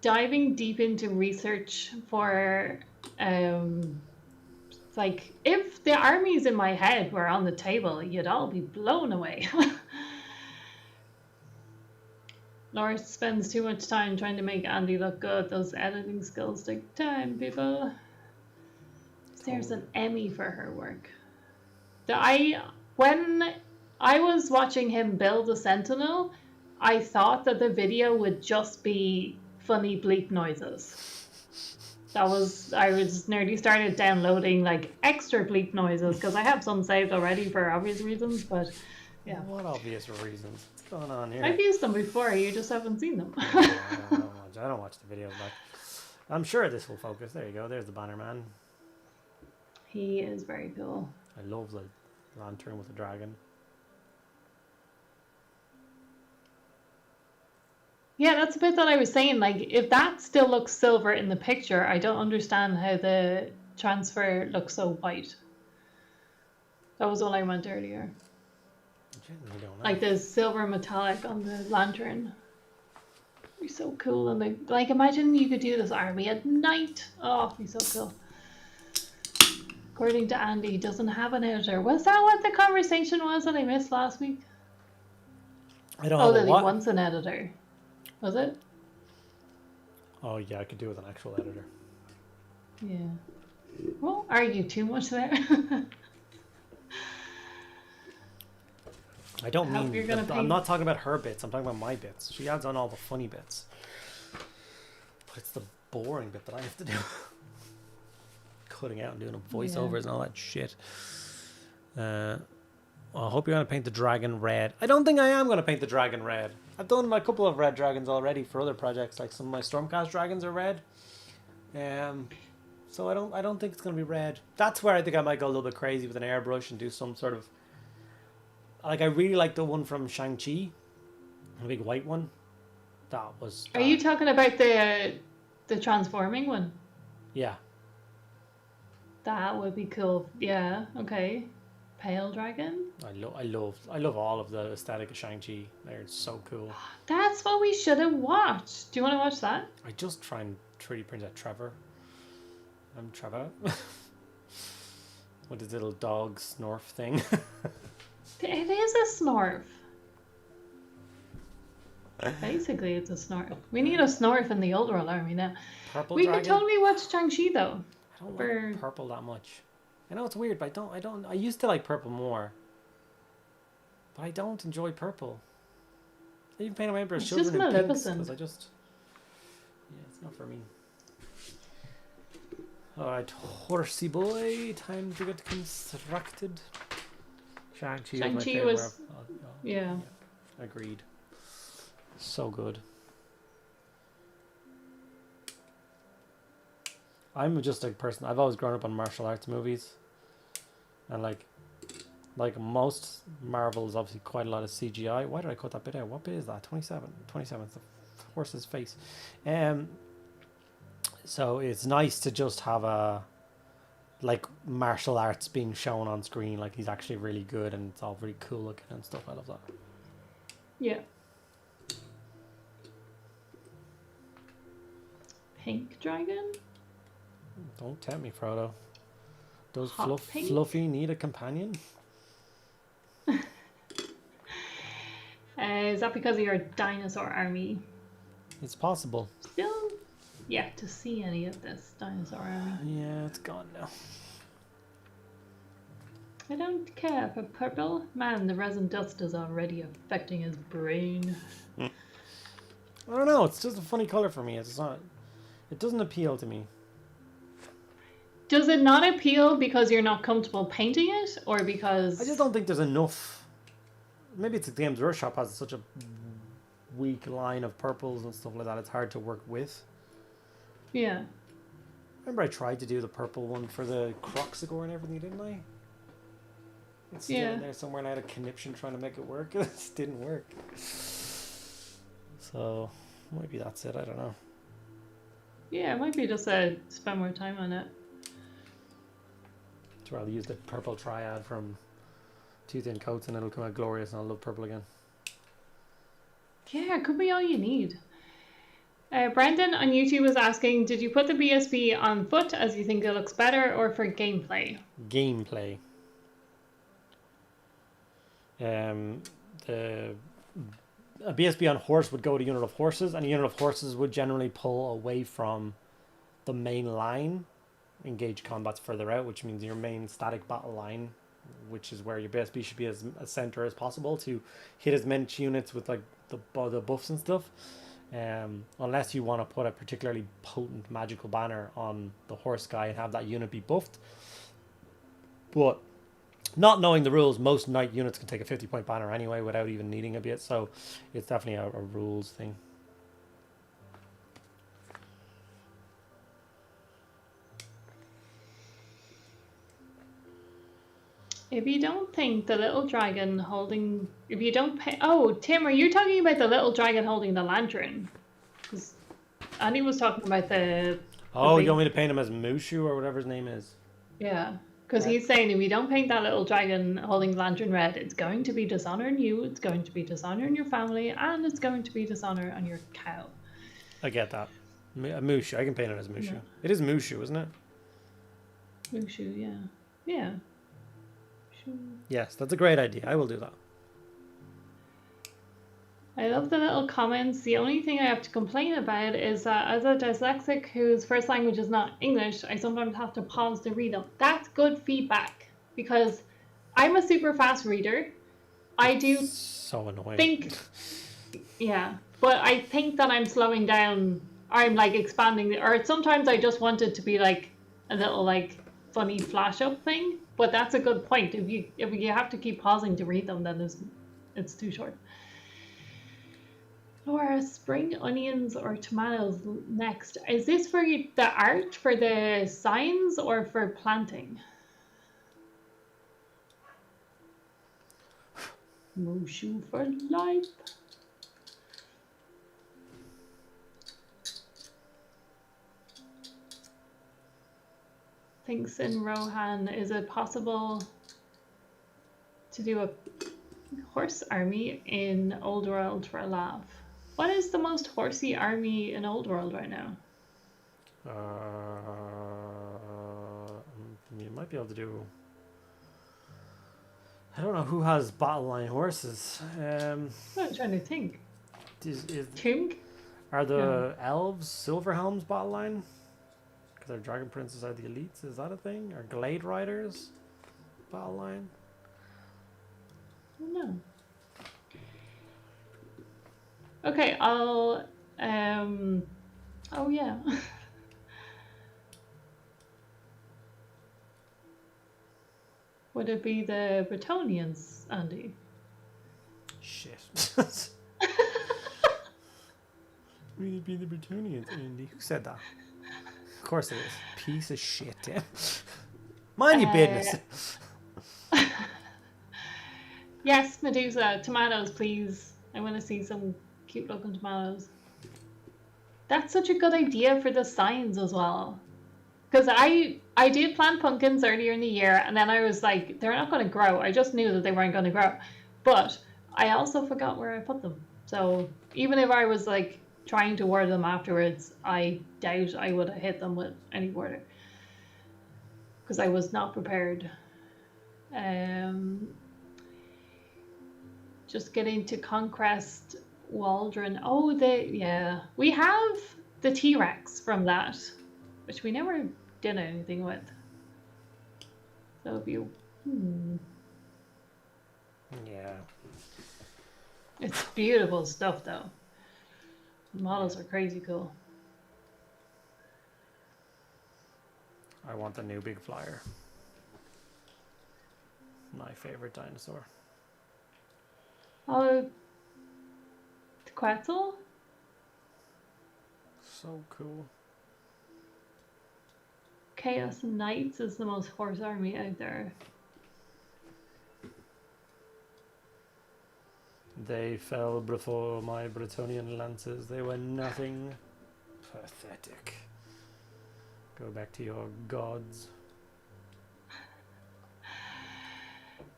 diving deep into research for like if the armies in my head were on the table, you'd all be blown away. Laura spends too much time trying to make Andy look good. Those editing skills take time, people. There's an Emmy for her work. When I was watching him build a Sentinel, I thought that the video would just be funny bleep noises. I was nearly started downloading like extra bleep noises because I have some saved already for obvious reasons, but yeah. What obvious reasons? What's going on here? I've used them before, you just haven't seen them. I don't watch the videos back. I'm sure this will focus. There you go. There's the banner man. He is very cool. I love the lantern with the dragon. Yeah, that's the bit that I was saying. Like, if that still looks silver in the picture, I don't understand how the transfer looks so white. That was what I meant earlier. I genuinely don't know. Like the silver metallic on the lantern. It'd be so cool. And like, imagine you could do this army at night. Oh, it'd be so cool. According to Andy, he doesn't have an editor. Was that what the conversation was that I missed last week? I don't know. That he wants an editor. Was it? Oh yeah, I could do with an actual editor. Yeah. Won't argue too much there. I don't mean. I'm not talking about her bits. I'm talking about my bits. She adds on all the funny bits. But it's the boring bit that I have to do. Cutting out and doing voiceovers and all that shit. I hope you're going to paint the dragon red. I don't think I am going to paint the dragon red. I've done a couple of red dragons already for other projects. Like some of my Stormcast dragons are red. So I don't think it's going to be red. That's where I think I might go a little bit crazy with an airbrush and do some sort of... Like, I really like the one from Shang-Chi. The big white one. That was... Are you talking about the transforming one? Yeah. That would be cool. Yeah, okay. Pale dragon? I love all of the aesthetic of Shang-Chi. They're so cool. That's what we should have watched. Do you want to watch that? I just try and 3D print a Trevor. I'm Trevor. With his little dog snorf thing. It is a snorf. Basically, it's a snorf. We need a snorf in the Old World Army now. Purple we dragon? could totally watch Shang-Chi though. I don't like purple that much. I know it's weird, but I used to like purple more. But I don't enjoy purple. I even paint my Emperor's Children in pinks because yeah, it's not for me. Alright, horsey boy, time to get constructed. Shang-Chi was yeah. Agreed. So good. I'm just a person. I've always grown up on martial arts movies, and like most Marvel is obviously quite a lot of CGI. Why did I cut that bit out? What bit is that? 27. 27 is the horse's face. So it's nice to just have a like martial arts being shown on screen. Like he's actually really good, and it's all very cool looking and stuff. I love that. Yeah. Pink dragon? Don't tempt me, Frodo. Does Pink? Fluffy need a companion? Is that because of your dinosaur army? It's possible. Still yet to see any of this dinosaur army. Yeah, it's gone now. I don't care for purple. Man, the resin dust is already affecting his brain. I don't know. It's just a funny color for me. It's not. It doesn't appeal to me. Does it not appeal because you're not comfortable painting it, or because... I just don't think there's enough. Maybe it's the Games Workshop has such a weak line of purples and stuff like that. It's hard to work with. Yeah. Remember I tried to do the purple one for the Croxagore and everything, didn't I? It's still in there somewhere, and I had a conniption trying to make it work. It just didn't work. So, maybe that's it. I don't know. Yeah, it might be just spend more time on it. So I'll use the purple triad from Two Thin Coats and it'll come out glorious, and I'll love purple again. Yeah, it could be all you need. Brendan on YouTube was asking, did you put the BSB on foot as you think it looks better, or for gameplay? Gameplay. A BSB on horse would go to a unit of horses, and a unit of horses would generally pull away from the main line. Engage combats further out, which means your main static battle line, which is where your BSB should be as center as possible to hit as many units with like the buffs and stuff. Unless you want to put a particularly potent magical banner on the horse guy and have that unit be buffed. But not knowing the rules, most knight units can take a 50-point banner anyway without even needing a bit, so it's definitely a rules thing. If you don't think the little dragon holding... If you don't pay... Oh, Tim, are you talking about the little dragon holding the lantern? Because Andy was talking about the... Oh, you want me to paint him as Mushu or whatever his name is? Yeah, because he's saying if you don't paint that little dragon holding the lantern red, it's going to be dishonor on you, it's going to be dishonor on your family, and it's going to be dishonor on your cow. I get that. Mushu. I can paint it as Mushu. Yeah. It is Mushu, isn't it? Mushu, yeah. Yeah. Yes, that's a great idea. I will do that. I love the little comments. The only thing I have to complain about is that as a dyslexic whose first language is not English, I sometimes have to pause to read them. That's good feedback, because I'm a super fast reader. I do so annoying. think, yeah, but I think that I'm slowing down I'm like expanding, or sometimes I just want it to be like a little like funny flash up thing. But that's a good point. If you have to keep pausing to read them, then it's too short. Laura, spring onions or tomatoes next. Is this for the art, for the signs, or for planting? Mushu for life. Thinks in Rohan, is it possible to do a horse army in Old World for a laugh? What is the most horsey army in Old World right now? You might be able to do. I don't know who has battle line horses. I'm trying to think. Tung? Are the elves Silverhelm's battle line? Because our dragon princes are the elites. Is that a thing? Or glade riders battle line? I don't know. Okay, I'll. Oh yeah. Would it be the Bretonians, Andy? Shit. Would it be the Bretonians, Andy? Who said that? Of course it is. Piece of shit, yeah. Mind your business. Yes, Medusa. Tomatoes, please. I want to see some cute looking tomatoes. That's such a good idea for the signs as well. Because I did plant pumpkins earlier in the year, and then I was like, they're not going to grow. I just knew that they weren't going to grow. But I also forgot where I put them. So even if I was like trying to water them afterwards, I doubt I would have hit them with any water. Because I was not prepared. Just getting to Conquest Waldron. Oh, yeah. We have the T-Rex from that, which we never did anything with. So if you... Yeah. It's beautiful stuff, though. The models are crazy cool. I want the new big flyer. My favorite dinosaur. Oh, the Quetzal? So cool. Chaos Knights is the most horse army out there. They fell before my Bretonian lances. They were nothing. Pathetic. Go back to your gods.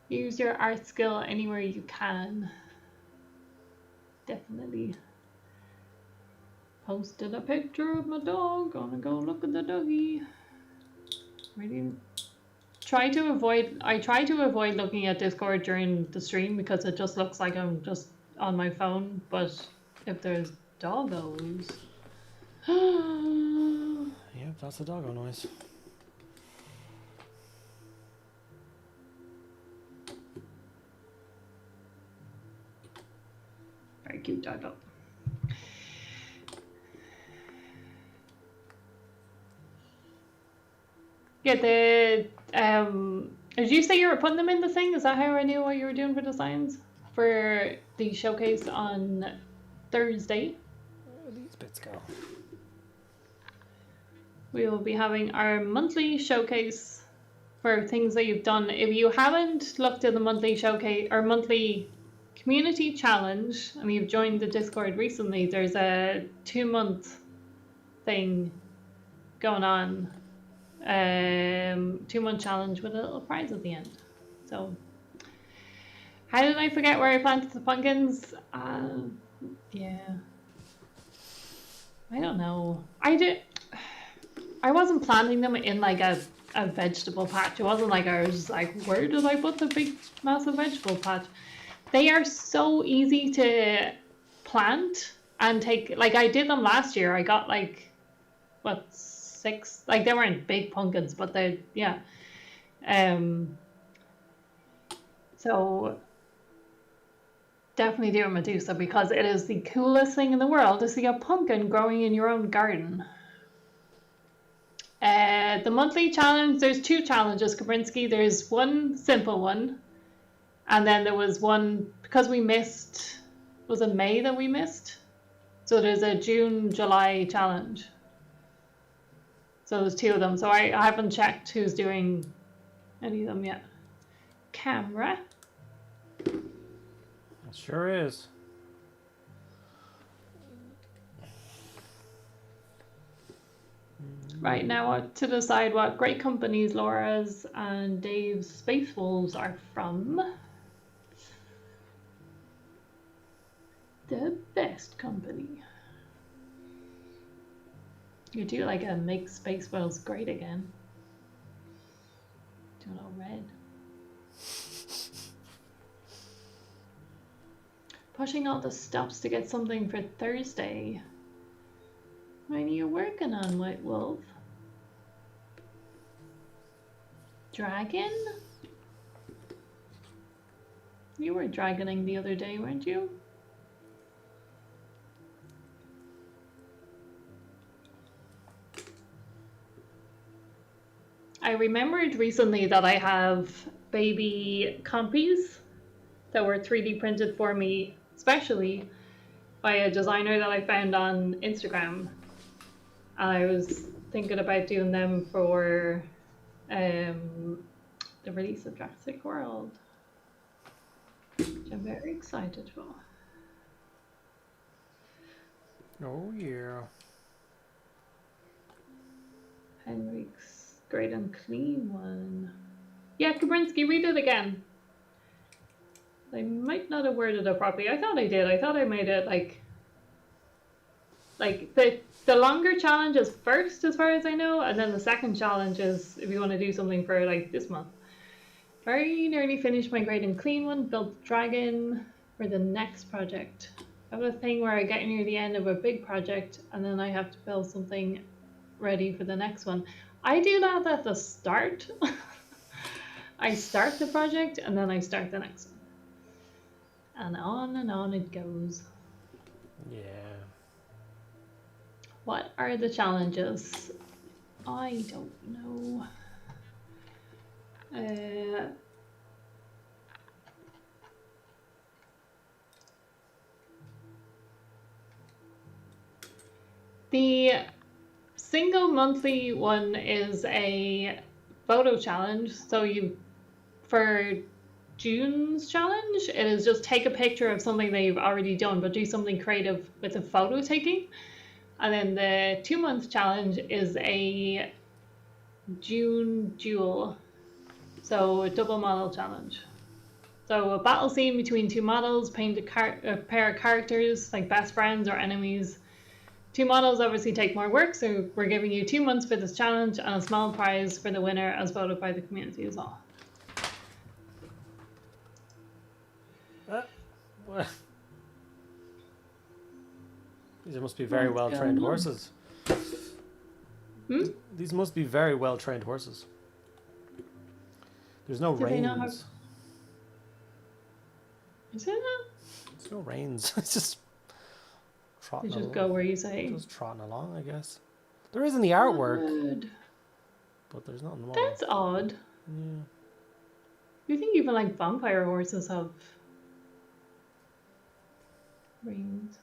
Use your art skill anywhere you can. Definitely. Posted a picture of my dog. Gonna go look at the doggy. Really I try to avoid looking at Discord during the stream because it just looks like I'm just on my phone, but if there's doggos. Yep, that's the doggo noise. Very cute doggo. Yeah, did you say you were putting them in the thing? Is that how I knew what you were doing for the signs? For the showcase on Thursday? Where these bits go? We will be having our monthly showcase for things that you've done. If you haven't looked at the monthly showcase or monthly community challenge and you've joined the Discord recently, there's a 2-month thing going on. 2-month challenge with a little prize at the end. So how did I forget where I planted the pumpkins? Yeah, I don't know. I wasn't planting them in like a vegetable patch. It wasn't like I was just like, where did I put the big massive vegetable patch? They are so easy to plant and take. Like I did them last year. I got like what, 6, like they weren't big pumpkins, but they, yeah. So Definitely do a Medusa because it is the coolest thing in the world to see a pumpkin growing in your own garden. The monthly challenge, there's 2 challenges, Kabrinsky. There's one simple one, and then there was one, because we missed, was it May that we missed? So there's a June, July challenge. So there's 2 of them. So I haven't checked who's doing any of them yet. Camera. It sure is. Right now, to decide what great companies Laura's and Dave's Space Wolves are from. The best company. You do like a make Space Wolves great again. Do it all red. Pushing all the stops to get something for Thursday. When are you working on, White Wolf? Dragon? You were dragoning the other day, weren't you? I remembered recently that I have baby compies that were 3D printed for me, especially by a designer that I found on Instagram. I was thinking about doing them for the release of Jurassic World, which I'm very excited for. Oh yeah. Henrik's Great and Clean one. Yeah, Kabrinsky, read it again. I might not have worded it properly. I thought I did. I thought I made it like the longer challenge is first, as far as I know, and then the second challenge is if you want to do something for like this month. Very nearly finished my Great and Clean one. Built dragon for the next project. I have a thing where I get near the end of a big project and then I have to build something ready for the next one. I do that at the start. I start the project and then I start the next one. And on it goes. Yeah. What are the challenges? I don't know. The single monthly one is a photo challenge. So for June's challenge, it is just take a picture of something that you've already done, but do something creative with the photo taking. And then the 2-month challenge is a June duel. So a double model challenge. So a battle scene between 2 models, paint a pair of characters, like best friends or enemies. 2 models obviously take more work, so we're giving you 2 months for this challenge and a small prize for the winner as voted by the community as well. What? These must be very well-trained horses. These must be very well-trained horses. There's no reins. Is it not? There's no reins. It's just trotting along. Just go where you say. Just trotting along, I guess. There is in the artwork. But there's not in the model. That's odd. Yeah. You think even like vampire horses have reins?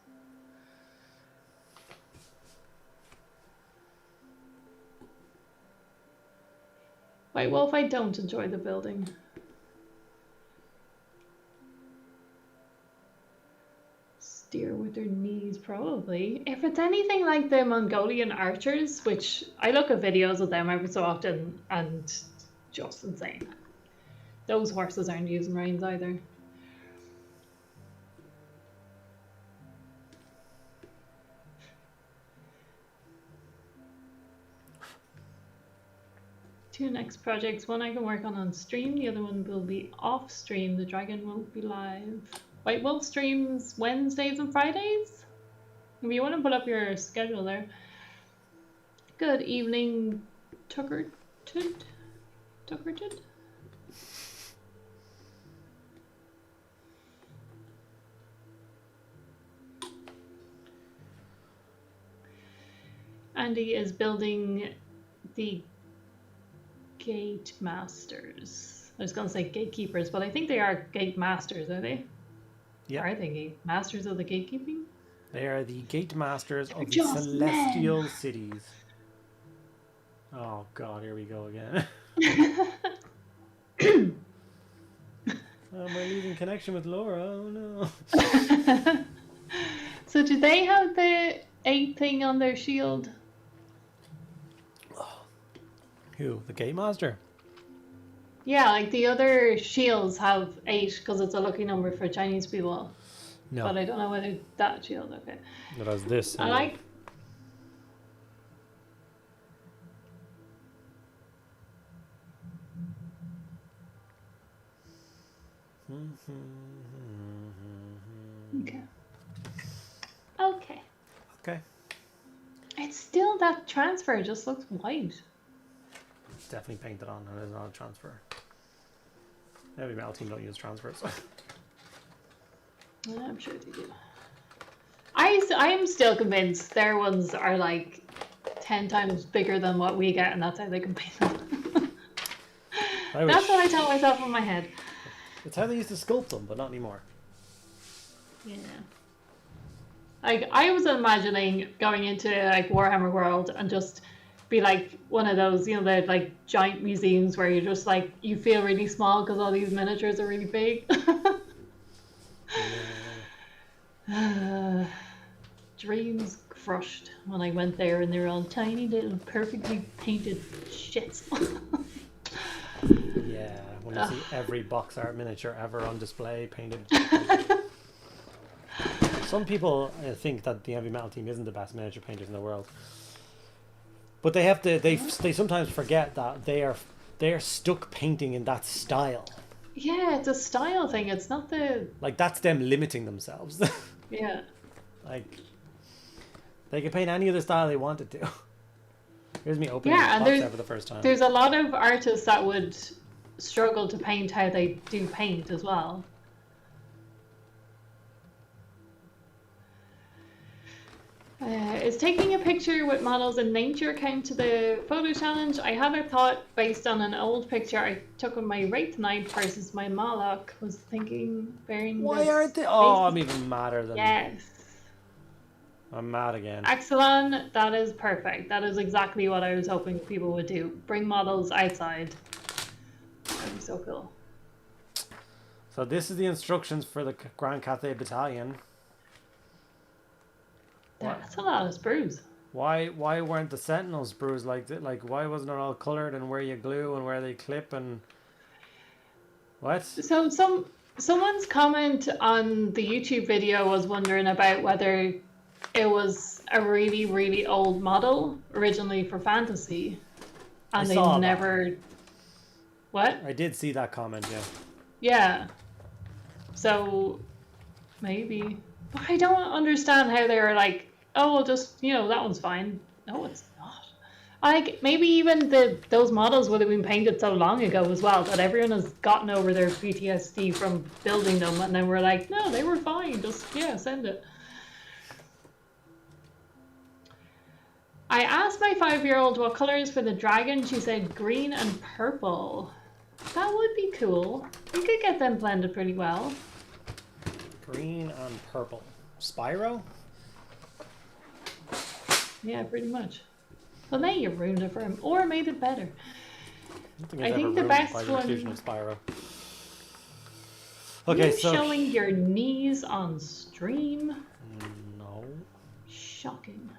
Wait, well, if I don't enjoy the building. Steer with their knees, probably. If it's anything like the Mongolian archers, which I look at videos of them every so often, and just insane. Those horses aren't using reins either. Two next projects, one I can work on stream, the other one will be off stream. The dragon won't be live. White Wolf streams Wednesdays and Fridays? If you want to put up your schedule there. Good evening, Tuckerton. Andy is building the gate masters. I was going to say gatekeepers, but I think they are gate masters, are they? Yeah. Are they gate masters of the gatekeeping? They are the gate masters of the just celestial men. cities. Oh god, here we go again. We're losing connection with Laura. Oh no. So do they have the 8 thing on their shield? Who? The gate master? Yeah, like the other shields have 8 because it's a lucky number for Chinese people. No. But I don't know whether that shield, okay. It has this. I like. Okay. Okay. Okay. It's still that transfer just looks white. It's definitely painted on and it's not a transfer. Heavy metal team don't use transfers. I'm sure they do. I'm still convinced their ones are like 10 times bigger than what we get, and that's how they can paint them. That's what I tell myself in my head. It's how they used to sculpt them, but not anymore. Yeah. Like, I was imagining going into like Warhammer World and just be like one of those, you know, the like giant museums where you're just like, you feel really small because all these miniatures are really big. Dreams crushed when I went there and they were all tiny little perfectly painted shits. Yeah, when you see every box art miniature ever on display painted. Some people think that the heavy metal team isn't the best miniature painters in the world, but they have to. They sometimes forget that they're stuck painting in that style. Yeah, it's a style thing. It's not the like that's them limiting themselves. Yeah. Like they could paint any other style they wanted to. Here's me opening yeah, the box set for the first time. There's a lot of artists that would struggle to paint how they do paint as well. Is taking a picture with models in nature count to the photo challenge? I had a thought based on an old picture I took of my Wraith Knight versus my Moloch. Was thinking bearing. Why aren't they? Oh, I'm even madder than. Yes. I'm mad again. Axelon, that is perfect. That is exactly what I was hoping people would do. Bring models outside. That'd be so cool. So this is the instructions for the Grand Cathay Battalion. That's a lot of sprues. Why weren't the Sentinels sprues like that? Like why wasn't it all coloured and where you glue and where they clip and what? So someone's comment on the YouTube video was wondering about whether it was a really, really old model originally for fantasy, and they never. What? I did see that comment. Yeah. Yeah. So maybe, but I don't understand how they were like, oh, well, just that one's fine. No, it's not. Like maybe even those models would have been painted so long ago as well that everyone has gotten over their PTSD from building them, and then we're like, no, they were fine. Just send it. I asked my 5-year-old what colors for the dragon. She said green and purple. That would be cool. We could get them blended pretty well. Green and purple. Spyro? Yeah, pretty much. Well, now you ruined it for him, or made it better. I think the best one. Of Spyro. Okay, so showing your knees on stream. No. Shocking.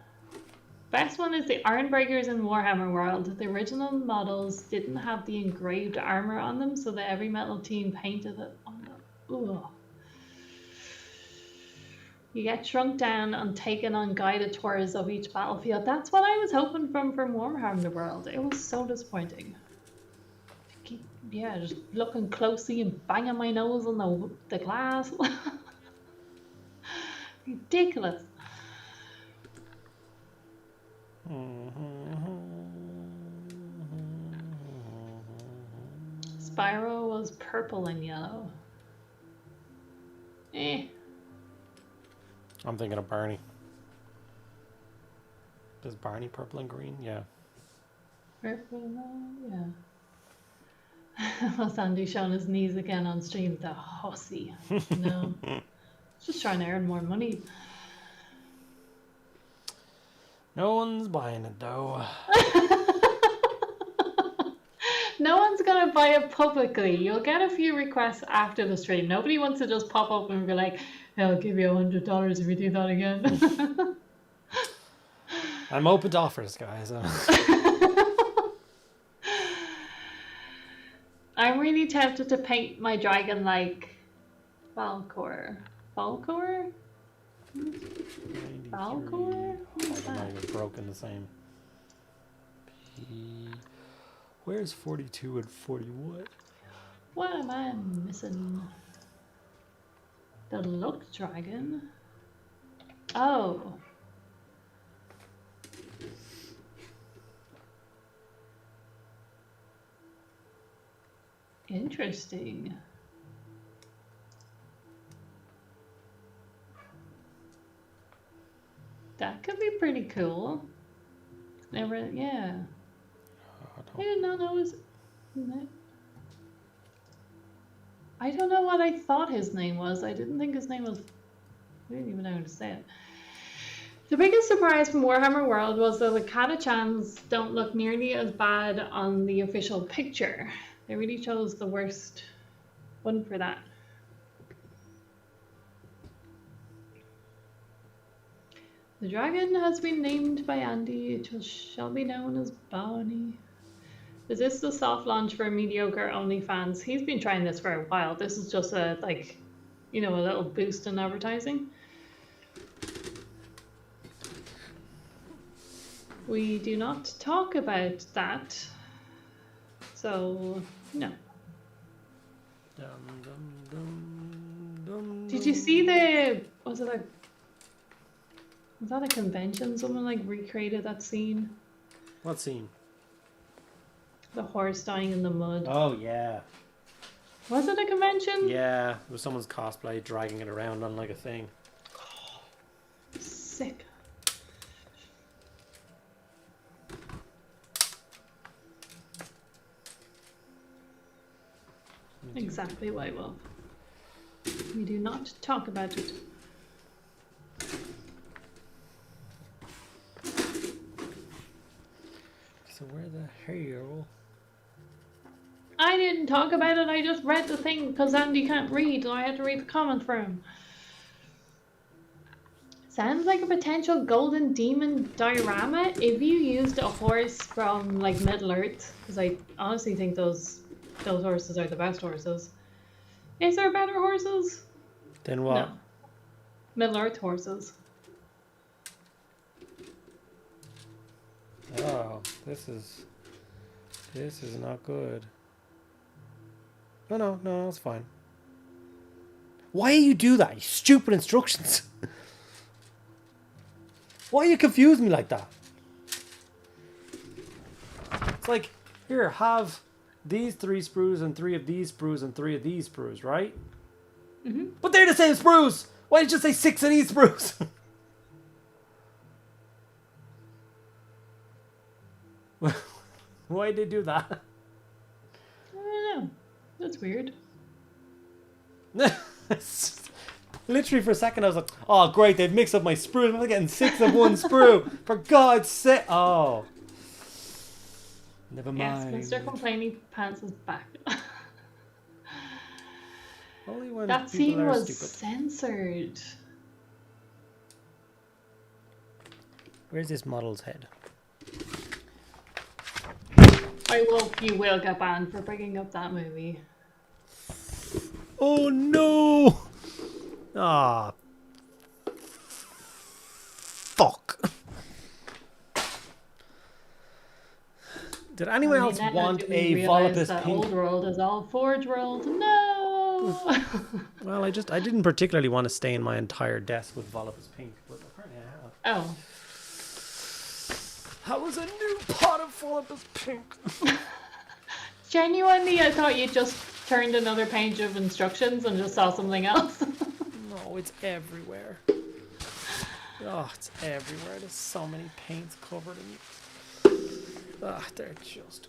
Best one is the Ironbreakers in Warhammer World. The original models didn't have the engraved armor on them, so the heavy metal team painted it on them. Ugh. You get shrunk down and taken on guided tours of each battlefield. That's what I was hoping from Warhammer World. It was so disappointing. Just looking closely and banging my nose on the glass. Ridiculous. Spyro was purple and yellow. I'm thinking of Barney. Is Barney purple and green? Yeah. Purple, yeah. Well, Sandy's showing his knees again on stream. The hussy. No. Just trying to earn more money. No one's buying it though. No one's gonna buy it publicly. You'll get a few requests after the stream. Nobody wants to just pop up and be like, hey, I'll give you $100 if you do that again. I'm open to offers, guys. I'm really tempted to paint my dragon like Valcor. Valcor? Valcor? Who's I'm not that? even broken the same. Where's 42 and 41? What am I missing? The Luck Dragon? Oh. Interesting. That could be pretty cool. Never, yeah. I did not know his name. I don't know what I thought his name was. I didn't think his name was. I didn't even know how to say it. The biggest surprise from Warhammer World was that the Catachans don't look nearly as bad on the official picture. They really chose the worst one for that. The dragon has been named by Andy. It shall be known as Bonnie. Is this the soft launch for Mediocre OnlyFans? He's been trying this for a while. This is just a, like, you know, a little boost in advertising. We do not talk about that. So, no. Did you see the, was that a convention? Someone like recreated that scene? What scene? The horse dying in the mud. Oh, yeah. Was it a convention? Yeah, it was someone's cosplay dragging it around on like a thing. Sick. Exactly why, well. We do not talk about it. So where the hell? I didn't talk about it, I just read the thing because Andy can't read, so I had to read the comment for him. Sounds like a potential golden demon diorama if you used a horse from like Middle Earth, because I honestly think those horses are the best horses. Is there better horses? Then what? No. Middle Earth horses. Oh, this is not good. No, it's fine. Why do you do that? You stupid instructions. Why you confuse me like that? It's like, here, have these 3 sprues and 3 of these sprues and 3 of these sprues, right? Mm-hmm. But they're the same sprues. Why did you just say 6 of these sprues? Why did they do that? I don't know. That's weird. Literally for a second I was like, oh great, they've mixed up my sprues. I'm getting 6 of one sprue. For God's sake. Oh. Never mind. Yes, Mr. Complaining Pants is back. Only when That people scene are was stupid. censored. Where's this model's head? You will get banned for bringing up that movie. Oh no! Ah. Fuck. Did anyone else now want do we a realise Volupus that pink? Old World is all Forge World. No! Well, I didn't particularly want to stain my entire desk with Volupus pink, but apparently I have. Oh. That was a new pot of Volupus pink. Genuinely, I thought you just turned another page of instructions and just saw something else. No, it's everywhere. Oh, it's everywhere. There's so many paints covered in. Ah, they're just.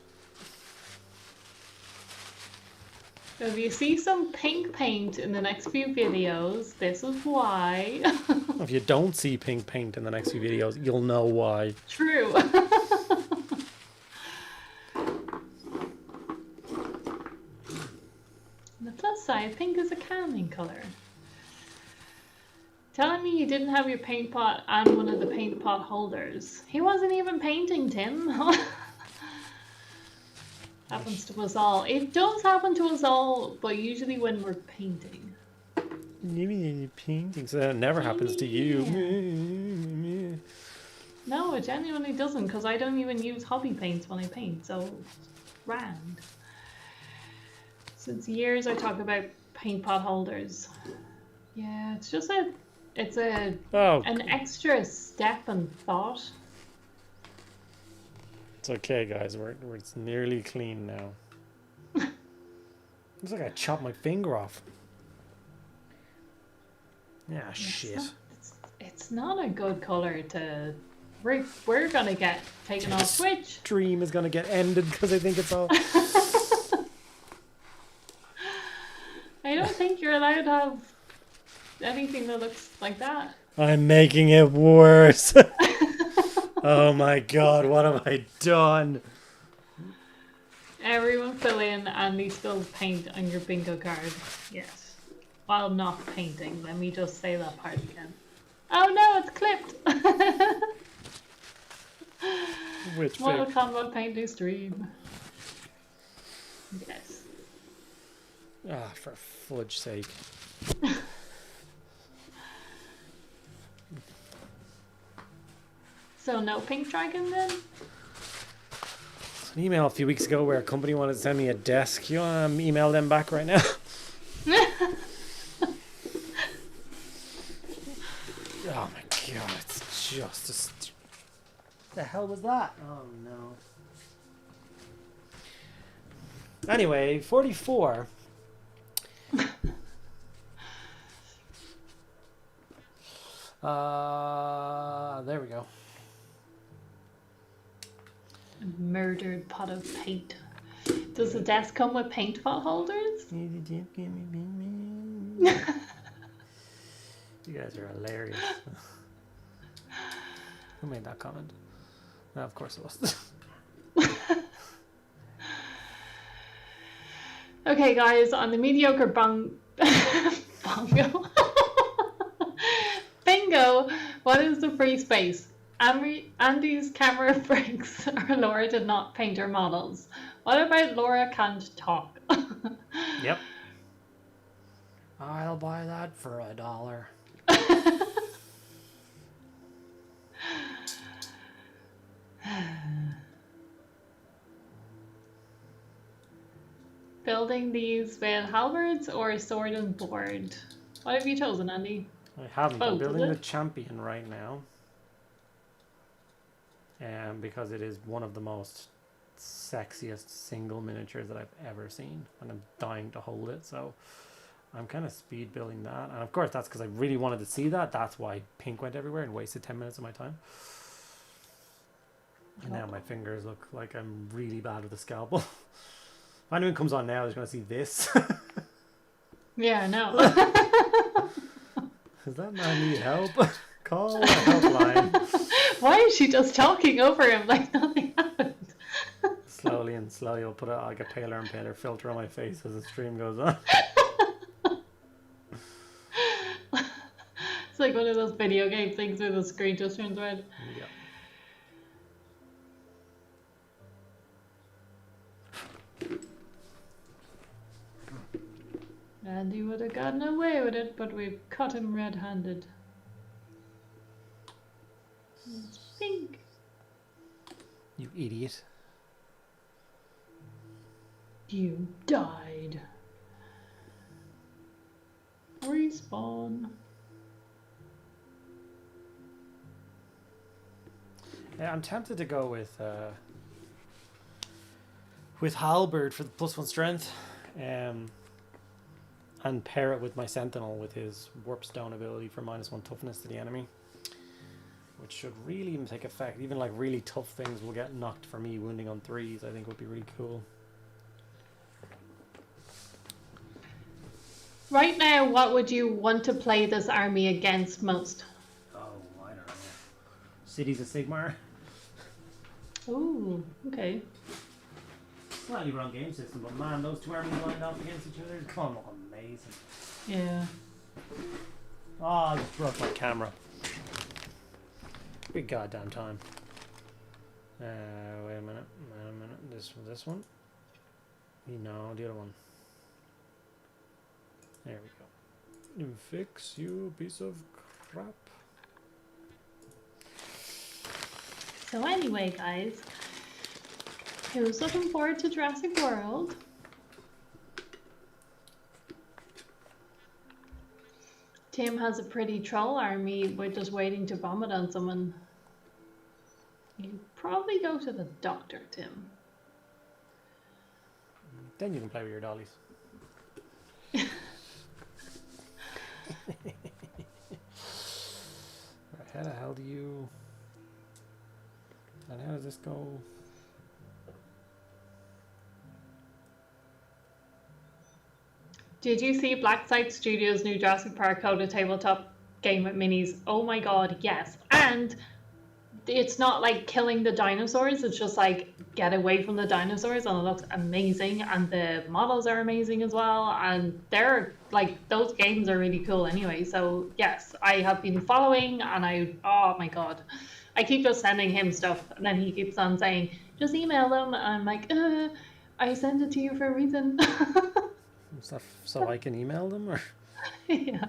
If you see some pink paint in the next few videos, this is why. If you don't see pink paint in the next few videos, you'll know why. True. On the plus side, pink is a calming color. Telling me you didn't have your paint pot and one of the paint pot holders. He wasn't even painting, Tim. Happens to us all. It does happen to us all, but usually when we're painting. Painting, so that never happens to you. No, it genuinely doesn't, because I don't even use hobby paints when I paint, so grand. Since years I talk about paint pot holders. Yeah, it's just an extra step and thought. It's okay, guys. It's nearly clean now. Looks like I chopped my finger off. Yeah, shit. It's not a good color to. We're gonna get taken off Twitch. Stream is gonna get ended because I think it's all. I don't think you're allowed to have anything that looks like that. I'm making it worse. Oh my god, what have I done? Everyone fill in Andy spills paint on your bingo card. Yes. While not painting. Let me just say that part again. Oh no, it's clipped! Which Mortal bit? Kombat painting stream. Yes. Ah, for fudge's sake. So no pink dragon then? An email a few weeks ago where a company wanted to send me a desk. You want to email them back right now? Oh my god, it's just the hell was that? Oh no. Anyway, 44. There we go. Murdered pot of paint. Does the desk come with paint pot holders? You guys are hilarious. Who made that comment? No, of course it was. Okay, guys, on the mediocre bongo. Bingo! What is the free space? Andy's camera breaks, or Laura did not paint her models. What about Laura can't talk? Yep. I'll buy that for $1. Building these with halberds or sword and board? What have you chosen, Andy? I haven't. I'm Both, building is the it? champion right now. Because it is one of the most sexiest single miniatures that I've ever seen. And I'm dying to hold it. So I'm kind of speed building that. And of course, that's because I really wanted to see that. That's why pink went everywhere and wasted 10 minutes of my time. And now my fingers look like I'm really bad with a scalpel. If anyone comes on now, they're going to see this. Yeah, I know. Does that man need help? Call a helpline. Why is she just talking over him like nothing happened? Slowly and slowly, I'll put like a paler and paler filter on my face as the stream goes on. It's like one of those video game things where the screen just turns red. Yeah. And he would have gotten away with it, but we've caught him red-handed. It's pink. You idiot. You died. Respawn. Yeah, I'm tempted to go with halberd for the +1 strength, and pair it with my sentinel with his warp stone ability for -1 toughness to the enemy. which should really even take effect. Even like really tough things will get knocked for me. Wounding on 3s, I think, would be really cool. Right now, what would you want to play this army against most? Oh, I don't know. Cities of Sigmar. Ooh, okay. Slightly wrong game system, but man, those 2 armies lined up against each other, come on, look amazing. Yeah. Oh, I just broke my camera. Big goddamn time. Wait a minute. This one? No, the other one. There we go. Fix, you piece of crap. So anyway, guys, who's looking forward to Jurassic World? Tim has a pretty troll army. We're just waiting to vomit on someone. You probably go to the doctor, Tim. Then you can play with your dollies. Right, how the hell do you... And how does this go? Did you see Blacksite Studios' new Jurassic Park Coda tabletop game with minis? Oh my god, yes. And it's not like killing the dinosaurs, it's just like get away from the dinosaurs, and it looks amazing, and the models are amazing as well, and they're like, those games are really cool anyway. So yes, I have been following, and oh my god, I keep just sending him stuff, and then he keeps on saying, just email them, and I'm like, I send it to you for a reason. Stuff so I can email them, or Yeah.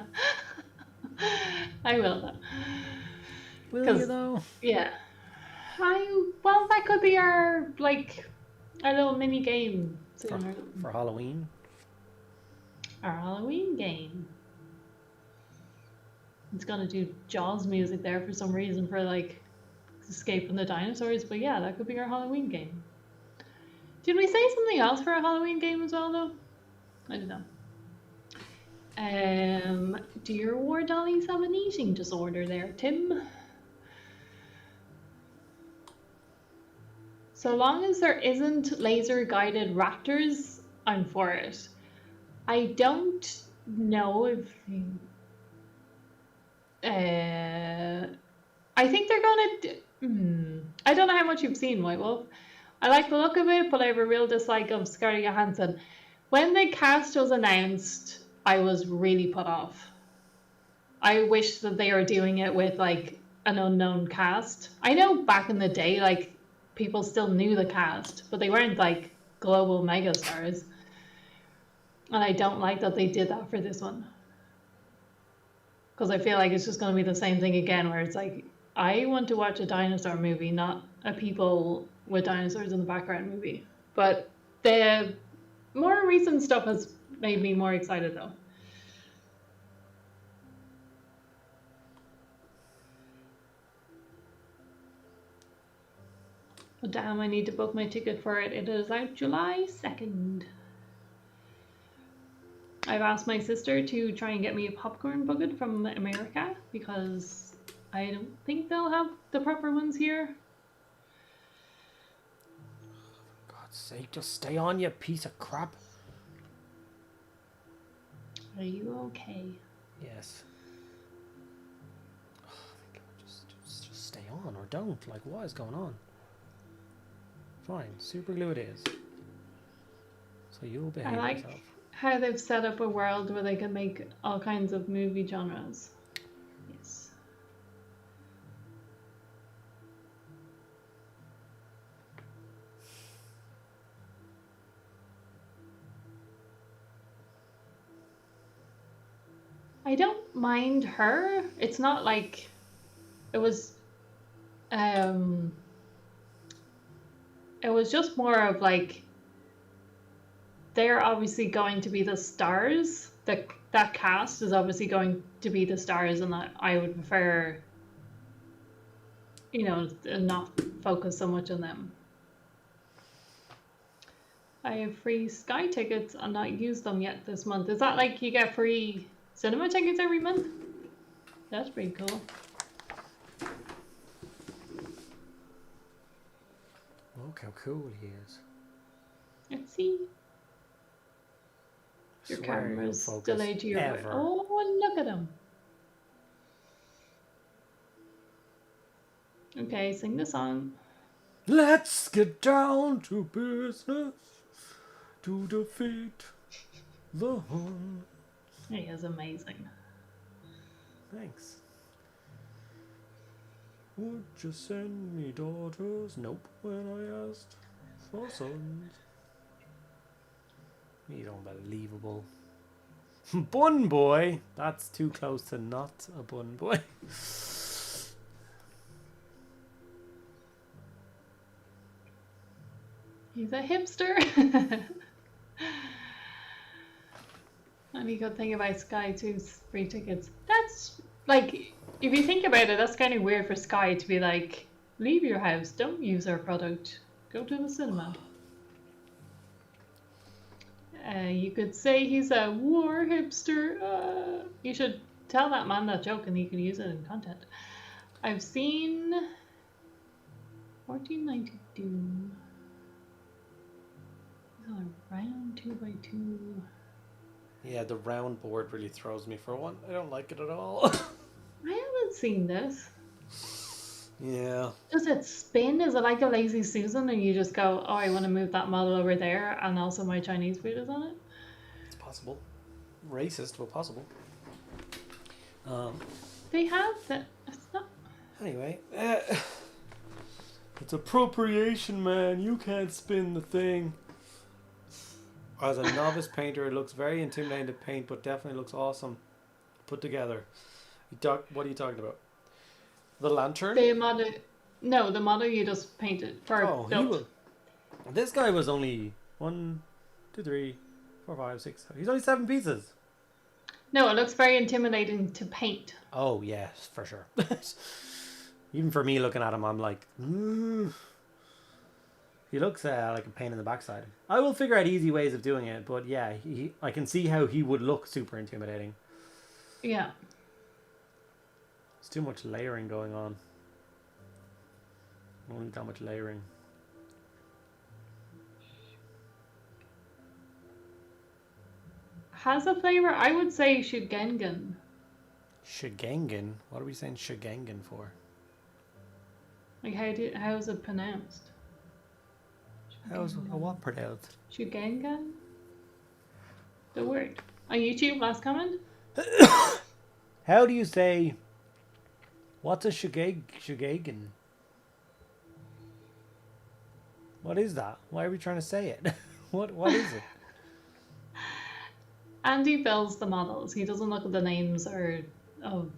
I will though. will you though? Yeah. Well, that could be our, like, a little mini game soon. For Halloween? Our Halloween game. It's gonna do Jaws music there for some reason, for like escaping the dinosaurs, but yeah, that could be our Halloween game. Did we say something else for a Halloween game as well though? I don't know. Do your war dollies have an eating disorder there, Tim? So long as there isn't laser guided raptors, I'm for it. I don't know if I think they're gonna I don't know how much you've seen, White Wolf. I like the look of it, but I have a real dislike of Scarlett Johansson. When the cast was announced, I was really put off. I wish that they were doing it with like an unknown cast. I know back in the day, like, people still knew the cast, but they weren't like global megastars. And I don't like that they did that for this one. Because I feel like it's just going to be the same thing again, where it's like, I want to watch a dinosaur movie, not a people with dinosaurs in the background movie. But the more recent stuff has made me more excited though. But damn, I need to book my ticket for it. It is out July 2nd. I've asked my sister to try and get me a popcorn bucket from America, because I don't think they'll have the proper ones here. For God's sake, just stay on, you piece of crap. Are you okay? Yes. Oh my God, just stay on, or don't. Like, what is going on? Fine, super glue it is. So you'll behave yourself. How they've set up a world where they can make all kinds of movie genres. Yes. I don't mind her. It's not like it was just more of like, they're obviously going to be the stars. That cast is obviously going to be the stars, and I would prefer, not focus so much on them. I have free Sky tickets and not used them yet this month. Is that like you get free cinema tickets every month? That's pretty cool. Look how cool he is. Let's see. Your Swear he'll camera's focus delayed to your right. ever. Oh, look at him. Okay, sing the song. Let's get down to business to defeat the Hun. He is amazing. Thanks. Would you send me daughters? Nope. When I asked for sons. He's unbelievable. Bun boy. That's too close to not a bun boy. He's a hipster. Any good thing about Sky 2's free tickets? That's like, if you think about it, that's kind of weird for Sky to be like, leave your house, don't use our product, go to the cinema. You could say he's a war hipster. You should tell that man that joke and he could use it in content. I've seen 1492. Round 2x2. Yeah, the round board really throws me for one. I don't like it at all. I haven't seen this. Yeah. Does it spin? Is it like a Lazy Susan and you just go, oh, I want to move that model over there and also my Chinese food is on it? It's possible. Racist, but possible. They have that. It's not. Anyway. It's appropriation, man. You can't spin the thing. As a novice painter, it looks very intimidating to paint, but definitely looks awesome put together. What are you talking about? The lantern? The model. No, the model you just painted. This guy was only 1, 2, 3, 4, 5, 6. He's only 7 pieces. No, it looks very intimidating to paint. Oh, yes, for sure. Even for me looking at him, I'm like, he looks like a pain in the backside. I will figure out easy ways of doing it, but yeah, I can see how he would look super intimidating. Yeah. It's too much layering going on. Only that much layering. Has a flavor? I would say Shugengen. Shigangan? What are we saying Shigangan for? Like how is it pronounced? How's what pronounced? Shugengen? The word. On YouTube, last comment? How do you say, what's a Shugagan? What is that? Why are we trying to say it? What is it? Andy builds the models. He doesn't look at the names or of.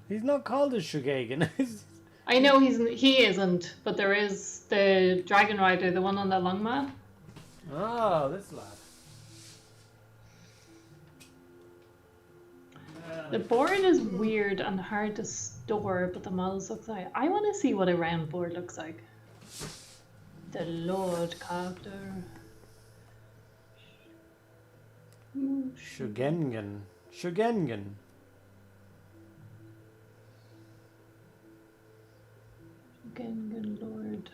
He's not called a Shugagan. I know he isn't, but there is the Dragon Rider, the one on the long mat. Oh, this lad. The board is weird and hard to store, but the models look like. I want to see what a round board looks like. The Lord character. Shugengan. Shugengan. Shugengan Lord.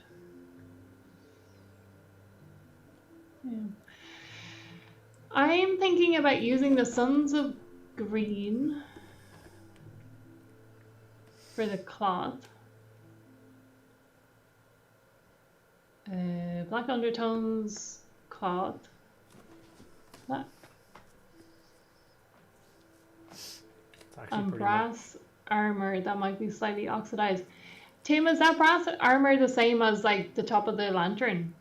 Yeah. I'm thinking about using the Sons of Green for the cloth. Black undertones, cloth. That. And brass armor that might be slightly oxidized. Tim, is that brass armor the same as like the top of the lantern?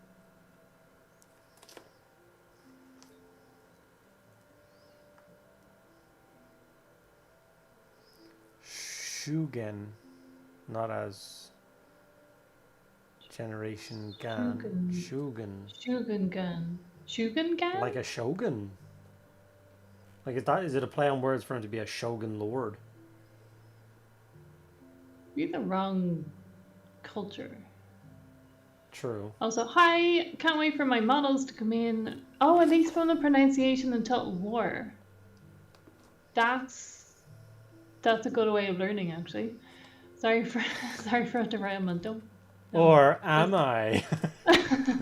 Shugen, not as Generation Gan. Shugen. Shugengan. Shugengan? Like a shogun. Like is it a play on words for him to be a shogun lord? You're the wrong culture. True. Also, hi, can't wait for my models to come in. Oh, at least from the pronunciation in Total War. That's a good way of learning, actually. Sorry for the derailment. Don't. Or am I?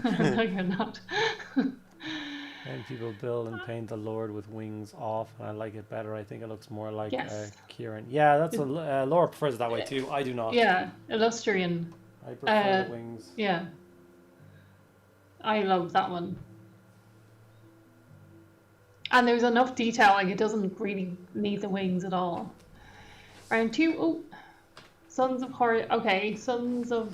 No, you're not. And people build and paint the Lord with wings off, and I like it better. I think it looks more like Yes. Kieran. Yeah, that's what Laura prefers it that way too. I do not. Yeah, illustrian. I prefer the wings. Yeah. I love that one. And there's enough detail, like it doesn't really need the wings at all. Round 2, oh. Sons of Horus. Okay, Sons of...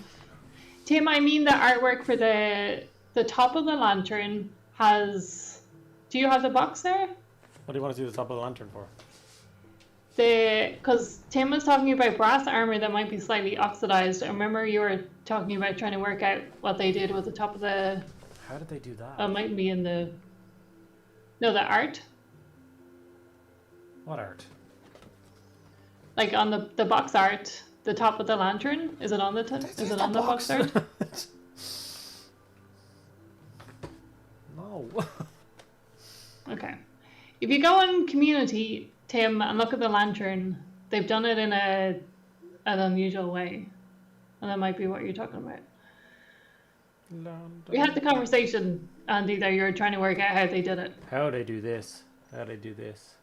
Tim, I mean the artwork for the top of the lantern has... Do you have the box there? What do you want to do the top of the lantern for? Because Tim was talking about brass armor that might be slightly oxidized. I remember you were talking about trying to work out what they did with the top of the... How did they do that? It might be in the... No, the art. What art? Like on the box art, the top of the lantern. Is it on the is it on the box art? No. Okay. If you go on community, Tim, and look at the lantern, they've done it in an unusual way. And that might be what you're talking about. We had the conversation, Andy, that you were trying to work out how they did it. How they do this? How they do this?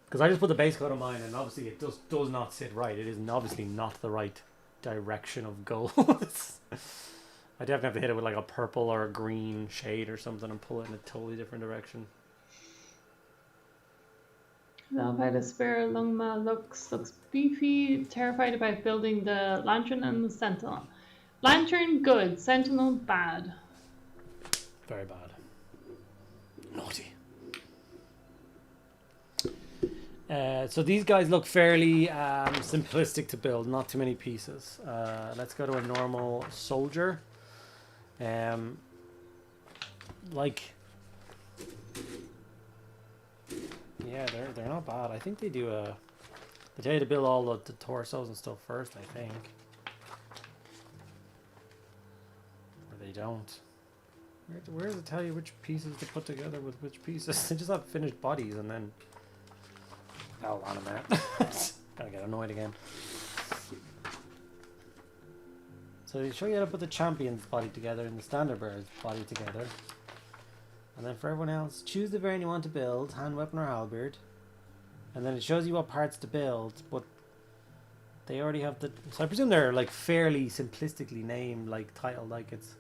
Because I just put the base coat on mine, and obviously it does not sit right. It is obviously not the right direction of gold. I definitely have to hit it with like a purple or a green shade or something and pull it in a totally different direction. Love how the Spare Lungma looks beefy. Terrified about building the lantern and the sentinel. Lantern good, sentinel bad. Very bad. Naughty. So these guys look fairly simplistic to build, not too many pieces. Let's go to a normal soldier. Like, yeah, they're not bad. I think they do they tell you to build all the torsos and stuff first, I think. Or they don't. Where does it tell you which pieces to put together with which pieces? They just have finished bodies and then... Oh, on a minute. Gonna get annoyed again. So they show you how to put the champion's body together and the standard bearer's body together. And then for everyone else, choose the variant you want to build, hand weapon or halberd. And then it shows you what parts to build, but they already have the... So I presume they're like fairly simplistically named, like titled, like it's...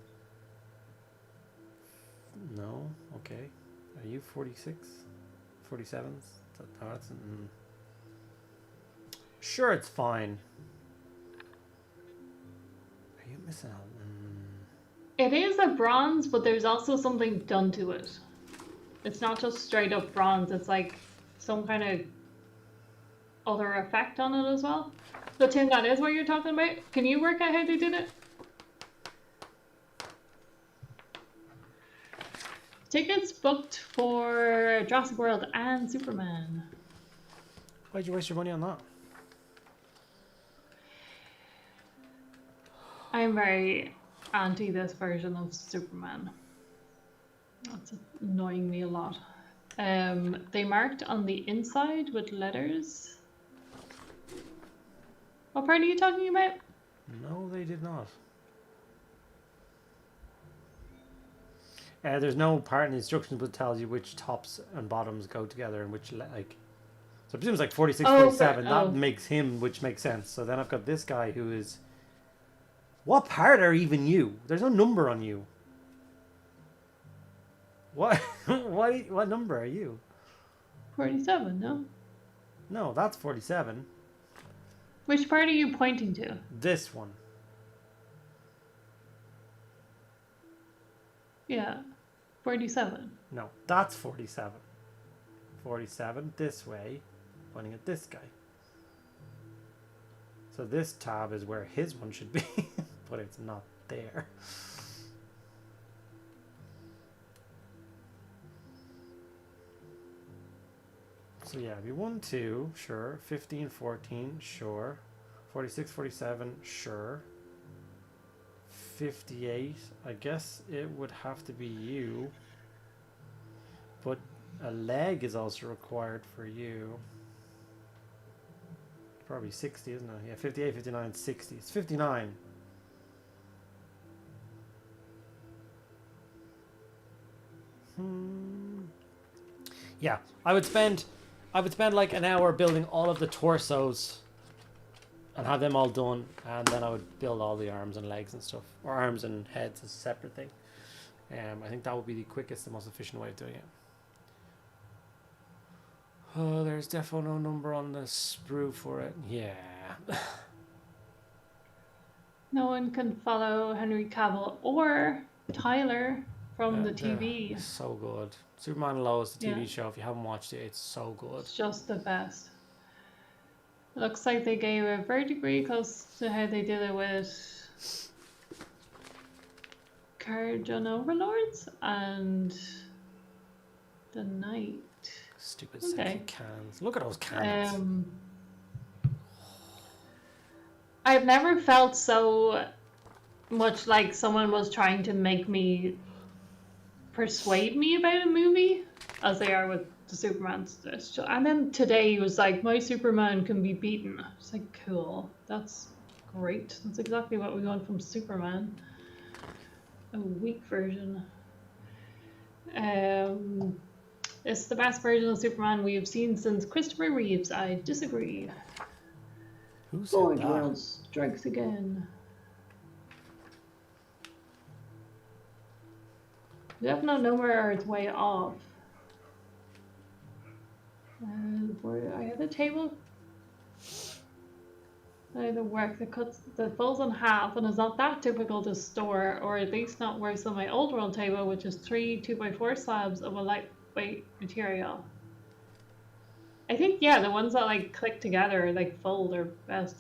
No? Okay. Are you 46? 47s? No, that's... Sure, it's fine. Are you missing out? It is a bronze, but there's also something done to it. It's not just straight up bronze, it's like some kind of other effect on it as well. So Tim, that is what you're talking about? Can you work out how they did it? Tickets booked for Jurassic World and Superman. Why'd you waste your money on that? I'm very anti this version of Superman. That's annoying me a lot. They marked on the inside with letters. What part are you talking about? No, they did not. There's no part in the instructions that tells you which tops and bottoms go together and which, like... So I presume it's like 46, 47. That makes him, which makes sense. So then I've got this guy who is... What part are even you? There's no number on you. What? What number are you? 47, no? No, that's 47. Which part are you pointing to? This one. Yeah, 47. No, that's 47. 47 this way, pointing at this guy. So this tab is where his one should be, but it's not there. So yeah, it'd be 1, 2, sure. 15, 14, sure. 46, 47, sure. 58, I guess it would have to be you. But a leg is also required for you. Probably 60, isn't it? Yeah, 58, 59, 60. It's 59. Yeah, I would spend like an hour building all of the torsos and have them all done, and then I would build all the arms and legs and stuff, or arms and heads as a separate thing. I think that would be the quickest and most efficient way of doing it. Oh, there's definitely no number on the sprue for it. Yeah. No one can follow Henry Cavill or Tyler from the TV. So good. Superman and Lois, the TV Yeah. show. If you haven't watched it, it's so good. It's just the best. Looks like they gave a verdigris close to how they did it with Carjon Overlords and the Knight. Stupid Okay. sexy cans. Look at those cans. I've never felt so much like someone was trying to make me persuade me about a movie as they are with the Superman. And then today he was like, my Superman can be beaten. It's like, cool. That's great. That's exactly what we want from Superman. A weak version. It's the best version of Superman we have seen since Christopher Reeves. I disagree. Who said that? World strikes again. We have no number or it's way off. I have a table. The work that folds in half and is not that difficult to store, or at least not worse than my old world table, which is 3 2x4 slabs of a lightweight material. I think, yeah, the ones that like click together, like fold, are best.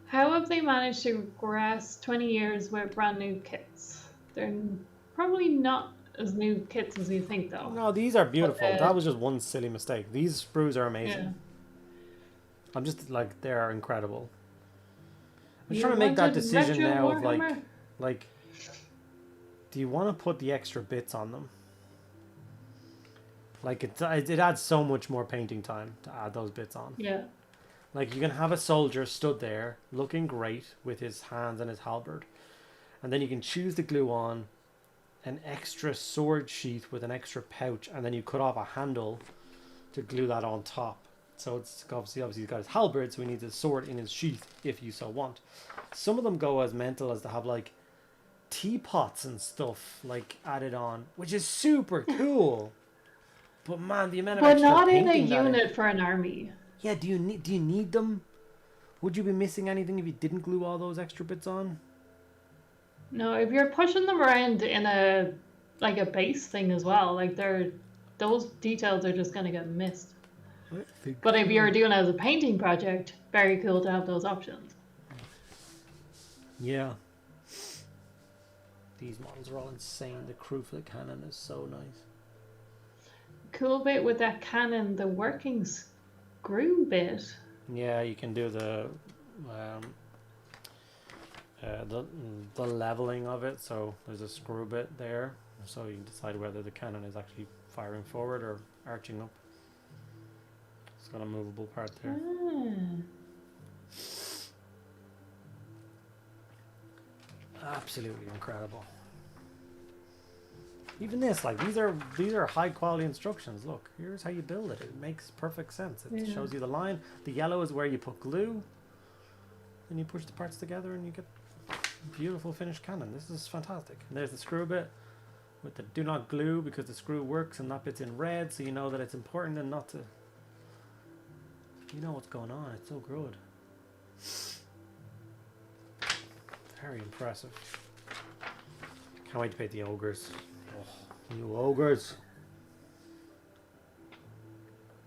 How have they managed to progress 20 years with brand new kits? They're probably not as new kits as you think, though. No, these are beautiful. That was just one silly mistake. These sprues are amazing. Yeah. I'm just like, they're incredible. I'm trying to make that decision now of like, do you want to put the extra bits on them? Like it adds so much more painting time to add those bits on. Yeah. Like you can have a soldier stood there looking great with his hands and his halberd, and then you can choose to glue on an extra sword sheath with an extra pouch, and then you cut off a handle to glue that on top. So it's obviously he's got his halberd, so he needs a sword in his sheath if you so want. Some of them go as mental as to have like teapots and stuff like added on, which is super cool. But man, the amount of But extra not in a painting that unit for an army. Yeah, do you need them? Would you be missing anything if you didn't glue all those extra bits on? No, if you're pushing them around in a base thing as well, like those details are just gonna get missed. But if you're doing it as a painting project, very cool to have those options. Yeah. These models are all insane. The crew for the cannon is so nice. Cool bit with that cannon, the working screw bit. Yeah, you can do the leveling of it. So there's a screw bit there, so you can decide whether the cannon is actually firing forward or arching up. It's got a movable part there. Absolutely incredible. Even this, like these are high quality instructions. Look, here's how you build it. It makes perfect sense. It shows you the line. The yellow is where you put glue. Then you push the parts together and you get a beautiful finished cannon. This is fantastic. And there's the screw bit with the do not glue, because the screw works and that bit's in red, so you know that it's important and not to. You know what's going on. It's so good. Very impressive. Can't wait to paint the ogres. Oh, new ogres.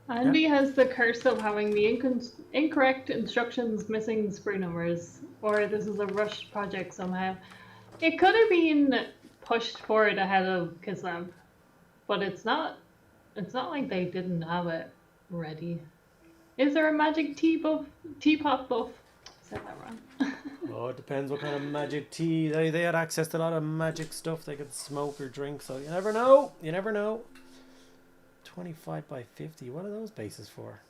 Andy has the curse of having the incorrect instructions, missing sprue numbers, or this is a rushed project somehow. It could have been pushed forward ahead of Kislev, but it's not like they didn't have it ready. Is there a magic teapot buff? I said that wrong. Oh, it depends what kind of magic tea. They had access to a lot of magic stuff they could smoke or drink, so you never know. You never know. 25 by 50. What are those bases for?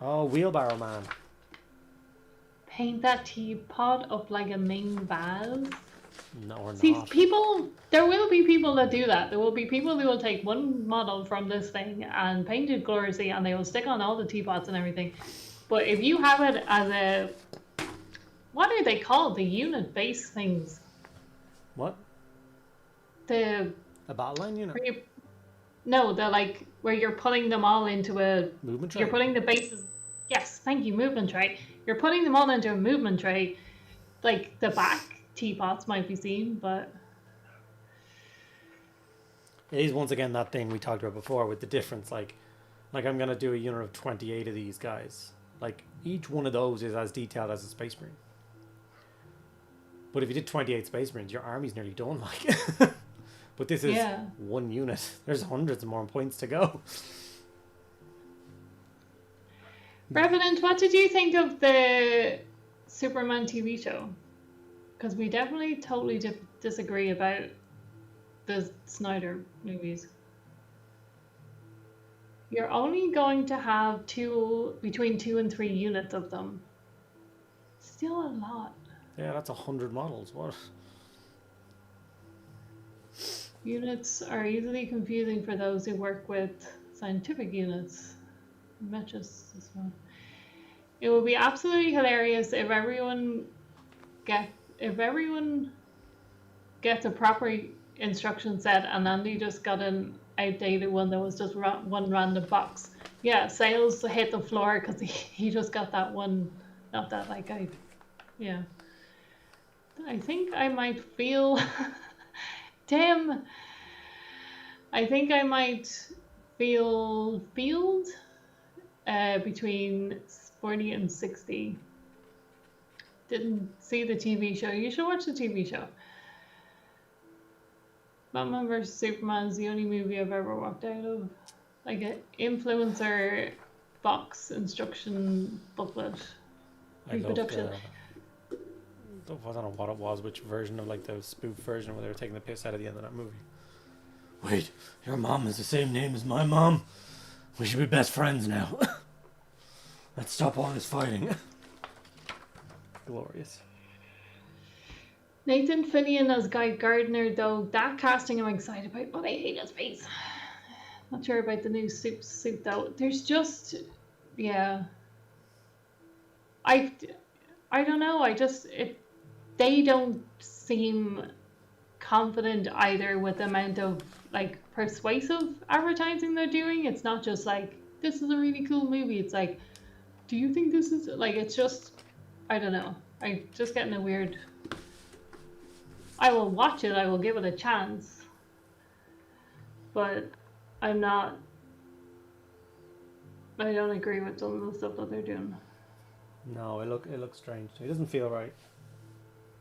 Oh, wheelbarrow man. Paint that teapot up like a Ming vase. No, or See, not. there will be people that do that. There will be people who will take one model from this thing and paint it gloriously, and they will stick on all the teapots and everything. But if you have it as a, what are they called? The unit base things. What? The A battle line unit? where you, no, the like where you're putting them all into a Movement tray? You're putting the bases. Yes, thank you, movement tray. You're putting them all into a movement tray. Like the back teapots might be seen, but It is once again that thing we talked about before with the difference. Like I'm gonna do a unit of 28 of these guys. Like each one of those is as detailed as a Space Marine. But if you did 28 Space Marines, your army's nearly done. Like, but this is one unit. There's hundreds more points to go. Revenant, what did you think of the Superman TV show? Because we definitely totally disagree about the Snyder movies. You're only going to have between 2 and 3 units of them. Still a lot. Yeah, that's 100 models. What? Units are easily confusing for those who work with scientific units. Matches this one. It would be absolutely hilarious if everyone gets a proper instruction set, and Andy just got an outdated one that was just one random box. Yeah, sales hit the floor because he just got that one. Not that like I think I might feel Tim. I think I might feel field between 40 and 60. Didn't see the TV show. You should watch the TV show. Batman vs Superman is the only movie I've ever walked out of. Like an influencer box instruction booklet. Reproduction. I don't know what it was, which version of like the spoof version where they were taking the piss out of the end of that movie. Wait, your mom is the same name as my mom? We should be best friends now. Let's stop all this fighting. Glorious. Nathan Fillion as Guy Gardner, though, that casting I'm excited about, but I hate his face. Not sure about the new suit though. There's just, yeah. I don't know. They don't seem confident either with the amount of like persuasive advertising they're doing. It's not just like, this is a really cool movie. It's like, do you think this is like, it's just, I don't know. I'm just getting a weird, I will watch it. I will give it a chance, but I don't agree with some of the stuff that they're doing. No, it looks strange. It doesn't feel right.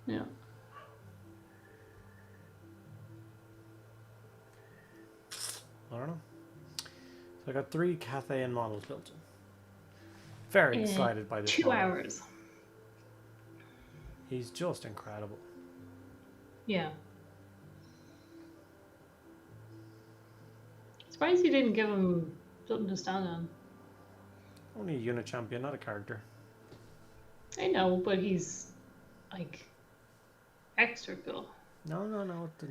Yeah. I don't know. So I got 3 Cathayan models built. Very excited by this. 2 model. hours. He's just incredible. Yeah. Surprised you didn't give him something to stand on. Only a unit champion, not a character. I know, but he's like extra cool. No. The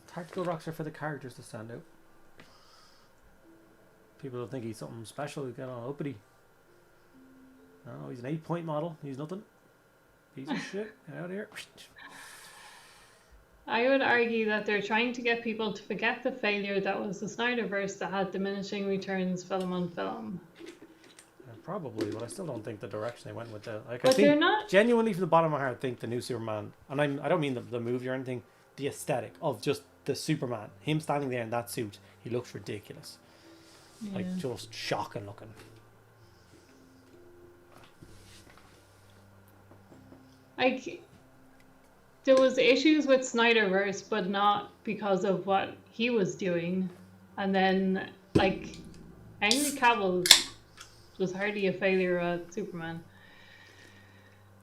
tactical rocks are for the characters to stand out. People will think he's something special. He's got on uppity. No, he's an 8-point model. He's nothing. Piece of shit. Get out of here. I would argue that they're trying to get people to forget the failure that was the Snyderverse that had diminishing returns film on film. Probably, but I still don't think the direction they went with the. Like, But I think they're not. genuinely from the bottom of my heart, I think the new Superman, and I don't mean the movie or anything, the aesthetic of just the Superman, him standing there in that suit, he looks ridiculous, like just shocking looking. Like, there was issues with Snyderverse, but not because of what he was doing. And then, like, Henry Cavill was hardly a failure at Superman.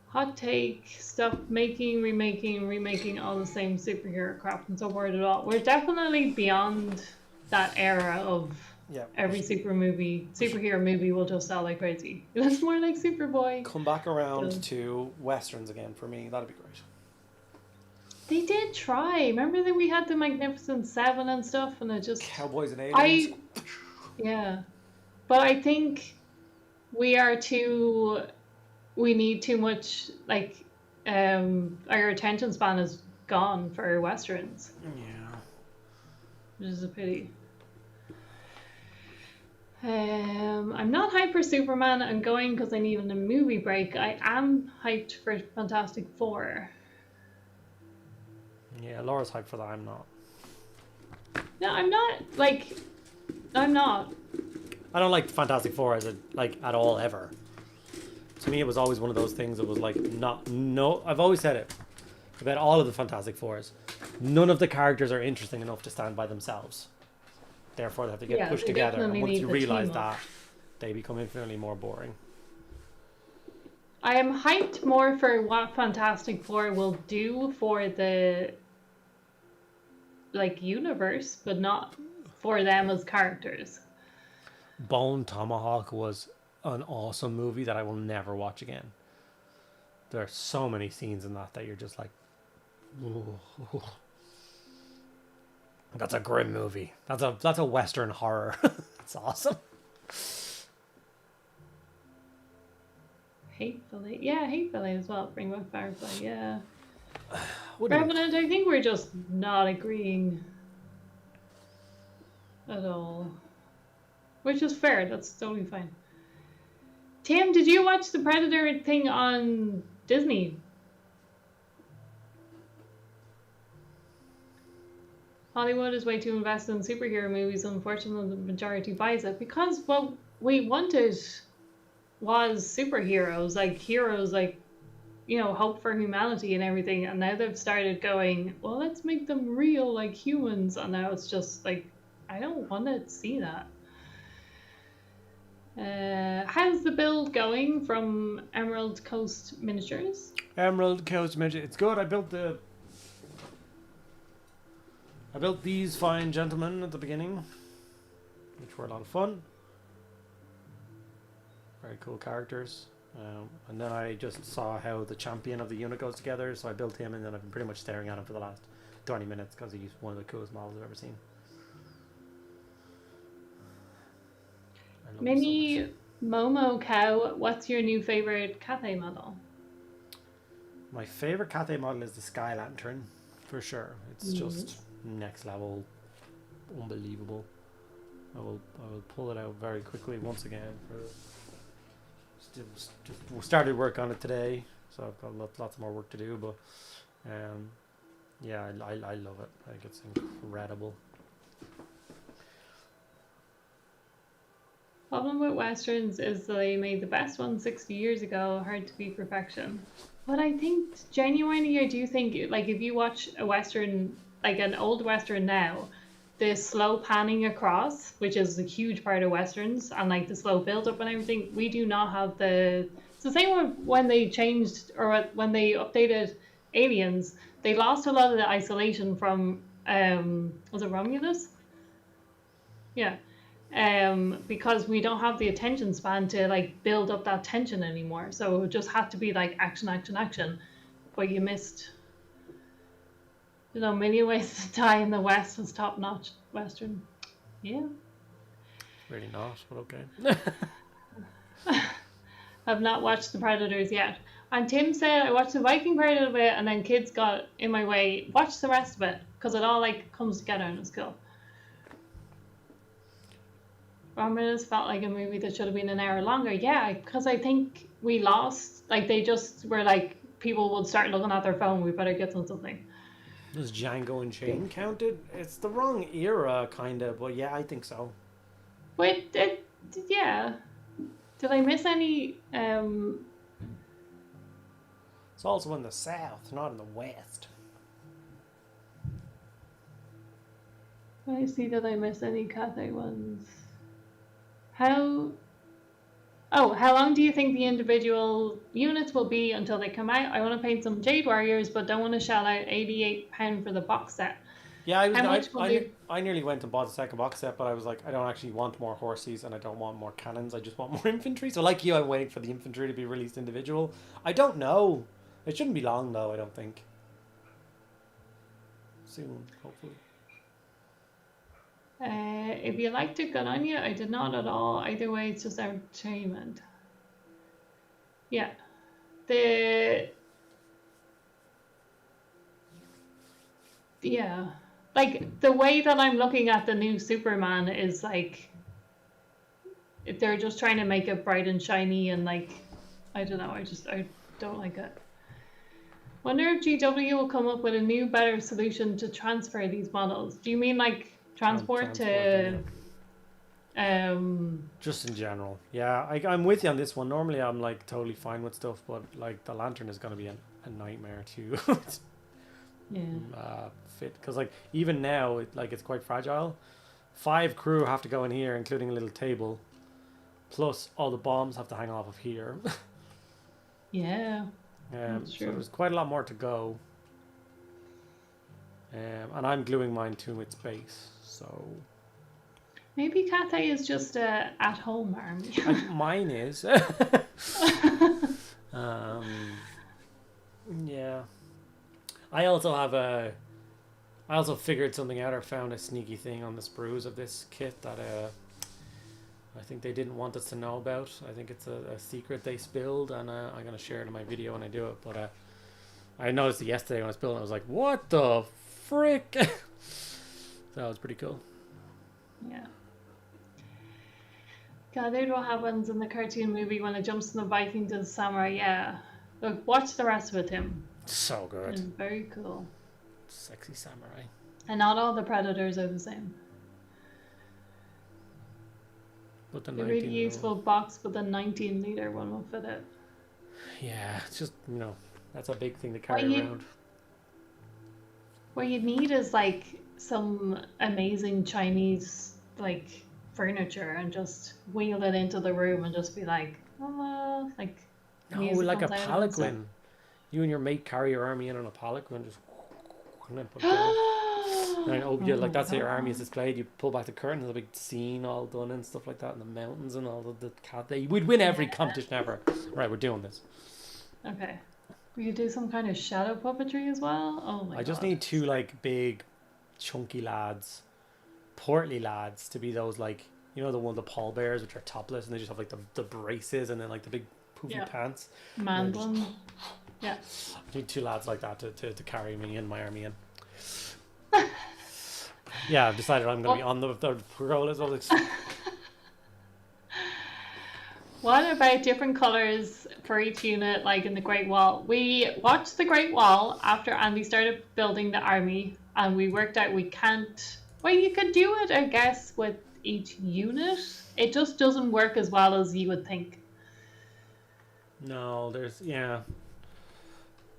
Hot take, stop remaking all the same superhero crap and so forth at all. We're definitely beyond that era of every superhero movie will just sell like crazy. It looks more like Superboy. Come back around to westerns again for me. That'd be great. They did try. Remember that we had the Magnificent Seven and stuff, and it just Cowboys and aliens. yeah. But I think we are too. We need too much. Like, our attention span is gone for westerns, Yeah. which is a pity. I'm not hyped for Superman. I'm going because I need a movie break. I am hyped for Fantastic Four. Yeah, Laura's hyped for that. I'm not. No, I'm not. Like, I'm not. I don't like Fantastic Four as at all ever. To me, it was always one of those things that was like no. I've always said it about all of the Fantastic Fours. None of the characters are interesting enough to stand by themselves. Therefore, they have to get pushed they together. And definitely once need you the realize team up. that, they become infinitely more boring. I am hyped more for what Fantastic Four will do for the universe, but not for them as characters. Bone Tomahawk was an awesome movie that I will never watch again. There are so many scenes in that you're just like, ooh. That's a grim movie. That's a Western horror. It's awesome. Hatefully as well. Bring back Firefly, yeah. Wouldn't Revenant, I think we're just not agreeing at all. Which is fair, that's totally fine. Tim, did you watch the Predator thing on Disney? Hollywood is way too invested in superhero movies. Unfortunately, the majority buys it because what we wanted was superheroes, like heroes, like, you know, hope for humanity and everything. And now they've started going, well, let's make them real like humans. And now it's just like, I don't want to see that. How's the build going from Emerald Coast Miniatures? Emerald Coast Miniatures. It's good. I built these fine gentlemen at the beginning, which were a lot of fun. Very cool characters. And then I just saw how the champion of the unit goes together, so I built him, and then I've been pretty much staring at him for the last 20 minutes because he's one of the coolest models I've ever seen. I love him so Mini much. Momo Cow, what's your new favorite Cathay model? My favorite Cathay model is the Sky Lantern, for sure. It's just next level, unbelievable. I will pull it out very quickly once again. Just started work on it today, so I've got lots more work to do. But yeah, I love it. I think it's incredible. Problem with westerns is they made the best ones 60 years ago hard to be perfection. But I think genuinely, I do think, like, if you watch a western, like an old western now, the slow panning across, which is a huge part of westerns, and like the slow build up and everything, we do not have the. It's the same when they changed or when they updated Aliens. They lost a lot of the isolation from was it Romulus? Yeah. Because we don't have the attention span to like build up that tension anymore. So it just had to be like action, action, action. But you missed, you know, Million Ways to Die in the West was top notch Western. Yeah. Really not, but okay. I've not watched The Predators yet. And Tim said I watched the Viking part of it and then kids got in my way. Watch the rest of it because it all like comes together and it's cool. Romulus felt like a movie that should have been an hour longer. Yeah, because I think we lost. Like they just were like people would start looking at their phone. We better get on something. Does Django Unchained counted? It's the wrong era, kind of, but yeah, I think so. But yeah. Did I miss any? It's also in the South, not in the West. Let me see. Did I miss any Cathay ones? How long do you think the individual units will be until they come out? I want to paint some Jade Warriors, but don't want to shell out £88 for the box set. Yeah, I nearly went and bought the second box set, but I was like, I don't actually want more horses and I don't want more cannons. I just want more infantry. So like you, I'm waiting for the infantry to be released individual. I don't know. It shouldn't be long though, I don't think. soon, hopefully. If you liked it, good on you. I did not at all. Either way, it's just entertainment. Yeah. Yeah. Like, the way that I'm looking at the new Superman is like, they're just trying to make it bright and shiny and like, I don't know, I don't like it. Wonder if GW will come up with a new, better solution to transfer these models. Do you mean like transport to... Just in general. Yeah, I'm with you on this one. Normally I'm like totally fine with stuff, but like the lantern is going to be a nightmare to fit. Because like even now, it's quite fragile. 5 crew have to go in here, including a little table. Plus all the bombs have to hang off of here. Yeah. That's So true. there's quite a lot more to go. And I'm gluing mine to its base, so... Maybe Cathay is just a at-home army. Mine is. Yeah. I also figured something out, or found a sneaky thing on the sprues of this kit that I think they didn't want us to know about. I think it's a secret they spilled, and I'm going to share it in my video when I do it. But I noticed it yesterday when I spilled it. I was like, what the frick? So that was pretty cool. Yeah. Gathered what happens in the cartoon movie when it jumps from the Viking to the samurai. Yeah. Look, watch the rest of it, Tim. So good. It's very cool. Sexy samurai. And not all the predators are the same. But the A really useful box, but the 19-liter one will fit it. Yeah, it's just, that's a big thing to carry around. What you need is like some amazing Chinese furniture and just wheel it into the room and just be like, oh, like. No, like a palanquin. You and your mate carry your army in on a palanquin, just and then put it down. And that's how your army is displayed. You pull back the curtain, there's a big scene all done and stuff like that in the mountains and all the cat. We'd win every competition ever. Right, we're doing this. Okay. We could do some kind of shadow puppetry as well. Oh my god. I just need 2 big, chunky lads, portly lads to be those the pallbearers which are topless and they just have the braces and then the big poofy pants. Mandolin. Yeah. I need 2 lads like that to carry me and my army in. Yeah, I've decided I'm going to be on the patrol as well. What about different colours for each unit, like in the Great Wall? We watched the Great Wall after Andy started building the army, and we worked out we can't... Well, you could do it, I guess, with each unit. It just doesn't work as well as you would think. No, there's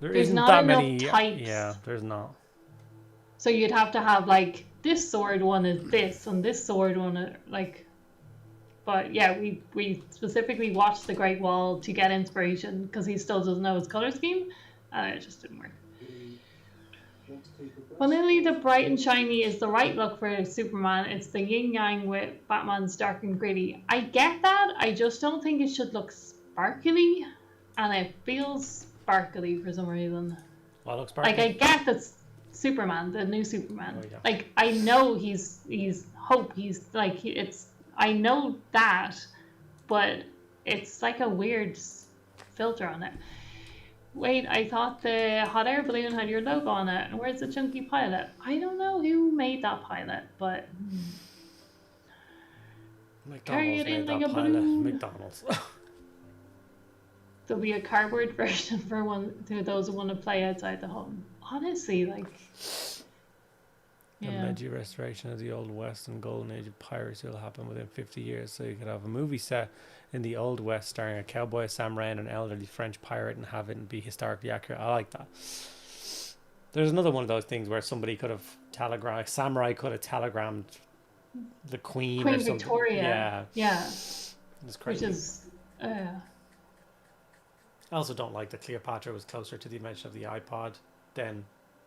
There's isn't not that enough many types. Yeah, there's not. So you'd have to have this sword one is this and this sword one but yeah, we specifically watched the Great Wall to get inspiration because he still doesn't know his color scheme and it just didn't work. Well, nearly the bright and shiny is the right look for Superman. It's the yin yang with Batman's dark and gritty. I get that. I just don't think it should look sparkly, and it feels sparkly for some reason. What looks sparkly? I get that Superman, the new Superman. Oh, yeah. I know he's hope. He's I know that, but it's like a weird filter on it. Wait, I thought the hot air balloon had your logo on it. And where's the chunky pilot? I don't know who made that pilot, but... Carry it in like a balloon. McDonald's. There'll be a cardboard version for those who want to play outside the home. Honestly, The Meiji restoration of the Old West and Golden Age of piracy will happen within 50 years. So you could have a movie set in the Old West starring a cowboy, a samurai, and an elderly French pirate and have it be historically accurate. I like that. There's another one of those things where somebody could have a samurai could have telegrammed the Queen or something. Victoria. Yeah. It's crazy. Which is... I also don't like that Cleopatra was closer to the invention of the iPod than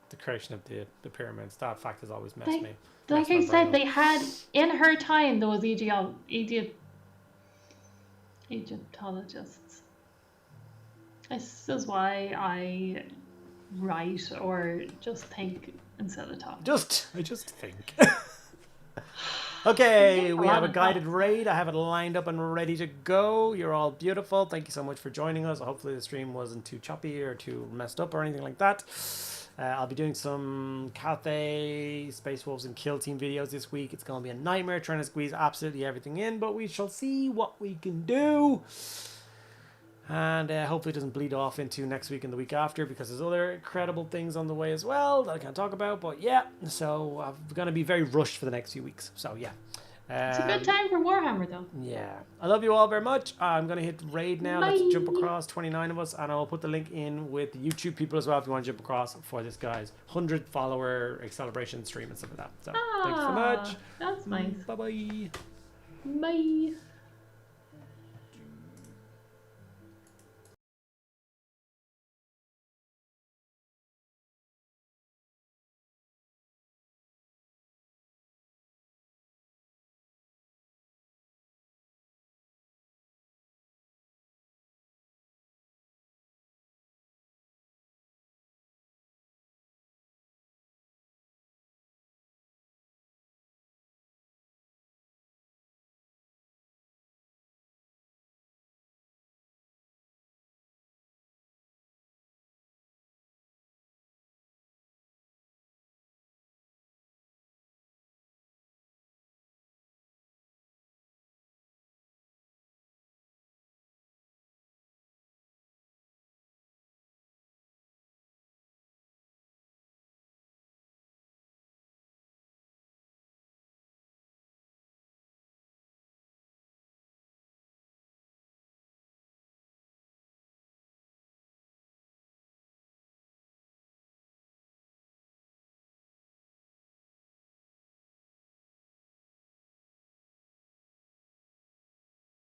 the creation of the pyramids. That fact has always messed me. Like I said, they had, in her time, there was Egyptologists. This is why I write or just think instead of talk. I just think. Okay, we have a of guided thoughts. raid. I have it lined up and ready to go. You're all beautiful. Thank you so much for joining us. Hopefully the stream wasn't too choppy or too messed up or anything like that. I'll be doing some Cathay, Space Wolves, and Kill Team videos this week. It's going to be a nightmare trying to squeeze absolutely everything in, but we shall see what we can do. And hopefully it doesn't bleed off into next week and the week after, because there's other incredible things on the way as well that I can't talk about. But yeah, so I'm going to be very rushed for the next few weeks. So yeah. It's a good time for Warhammer, though. Yeah. I love you all very much. I'm going to hit raid now. Let's Bye. jump across, 29 of us. And I'll put the link in with the YouTube people as well if you want to jump across for this guy's 100 follower celebration stream and stuff like that. So thanks so much. That's nice. Bye-bye. Bye.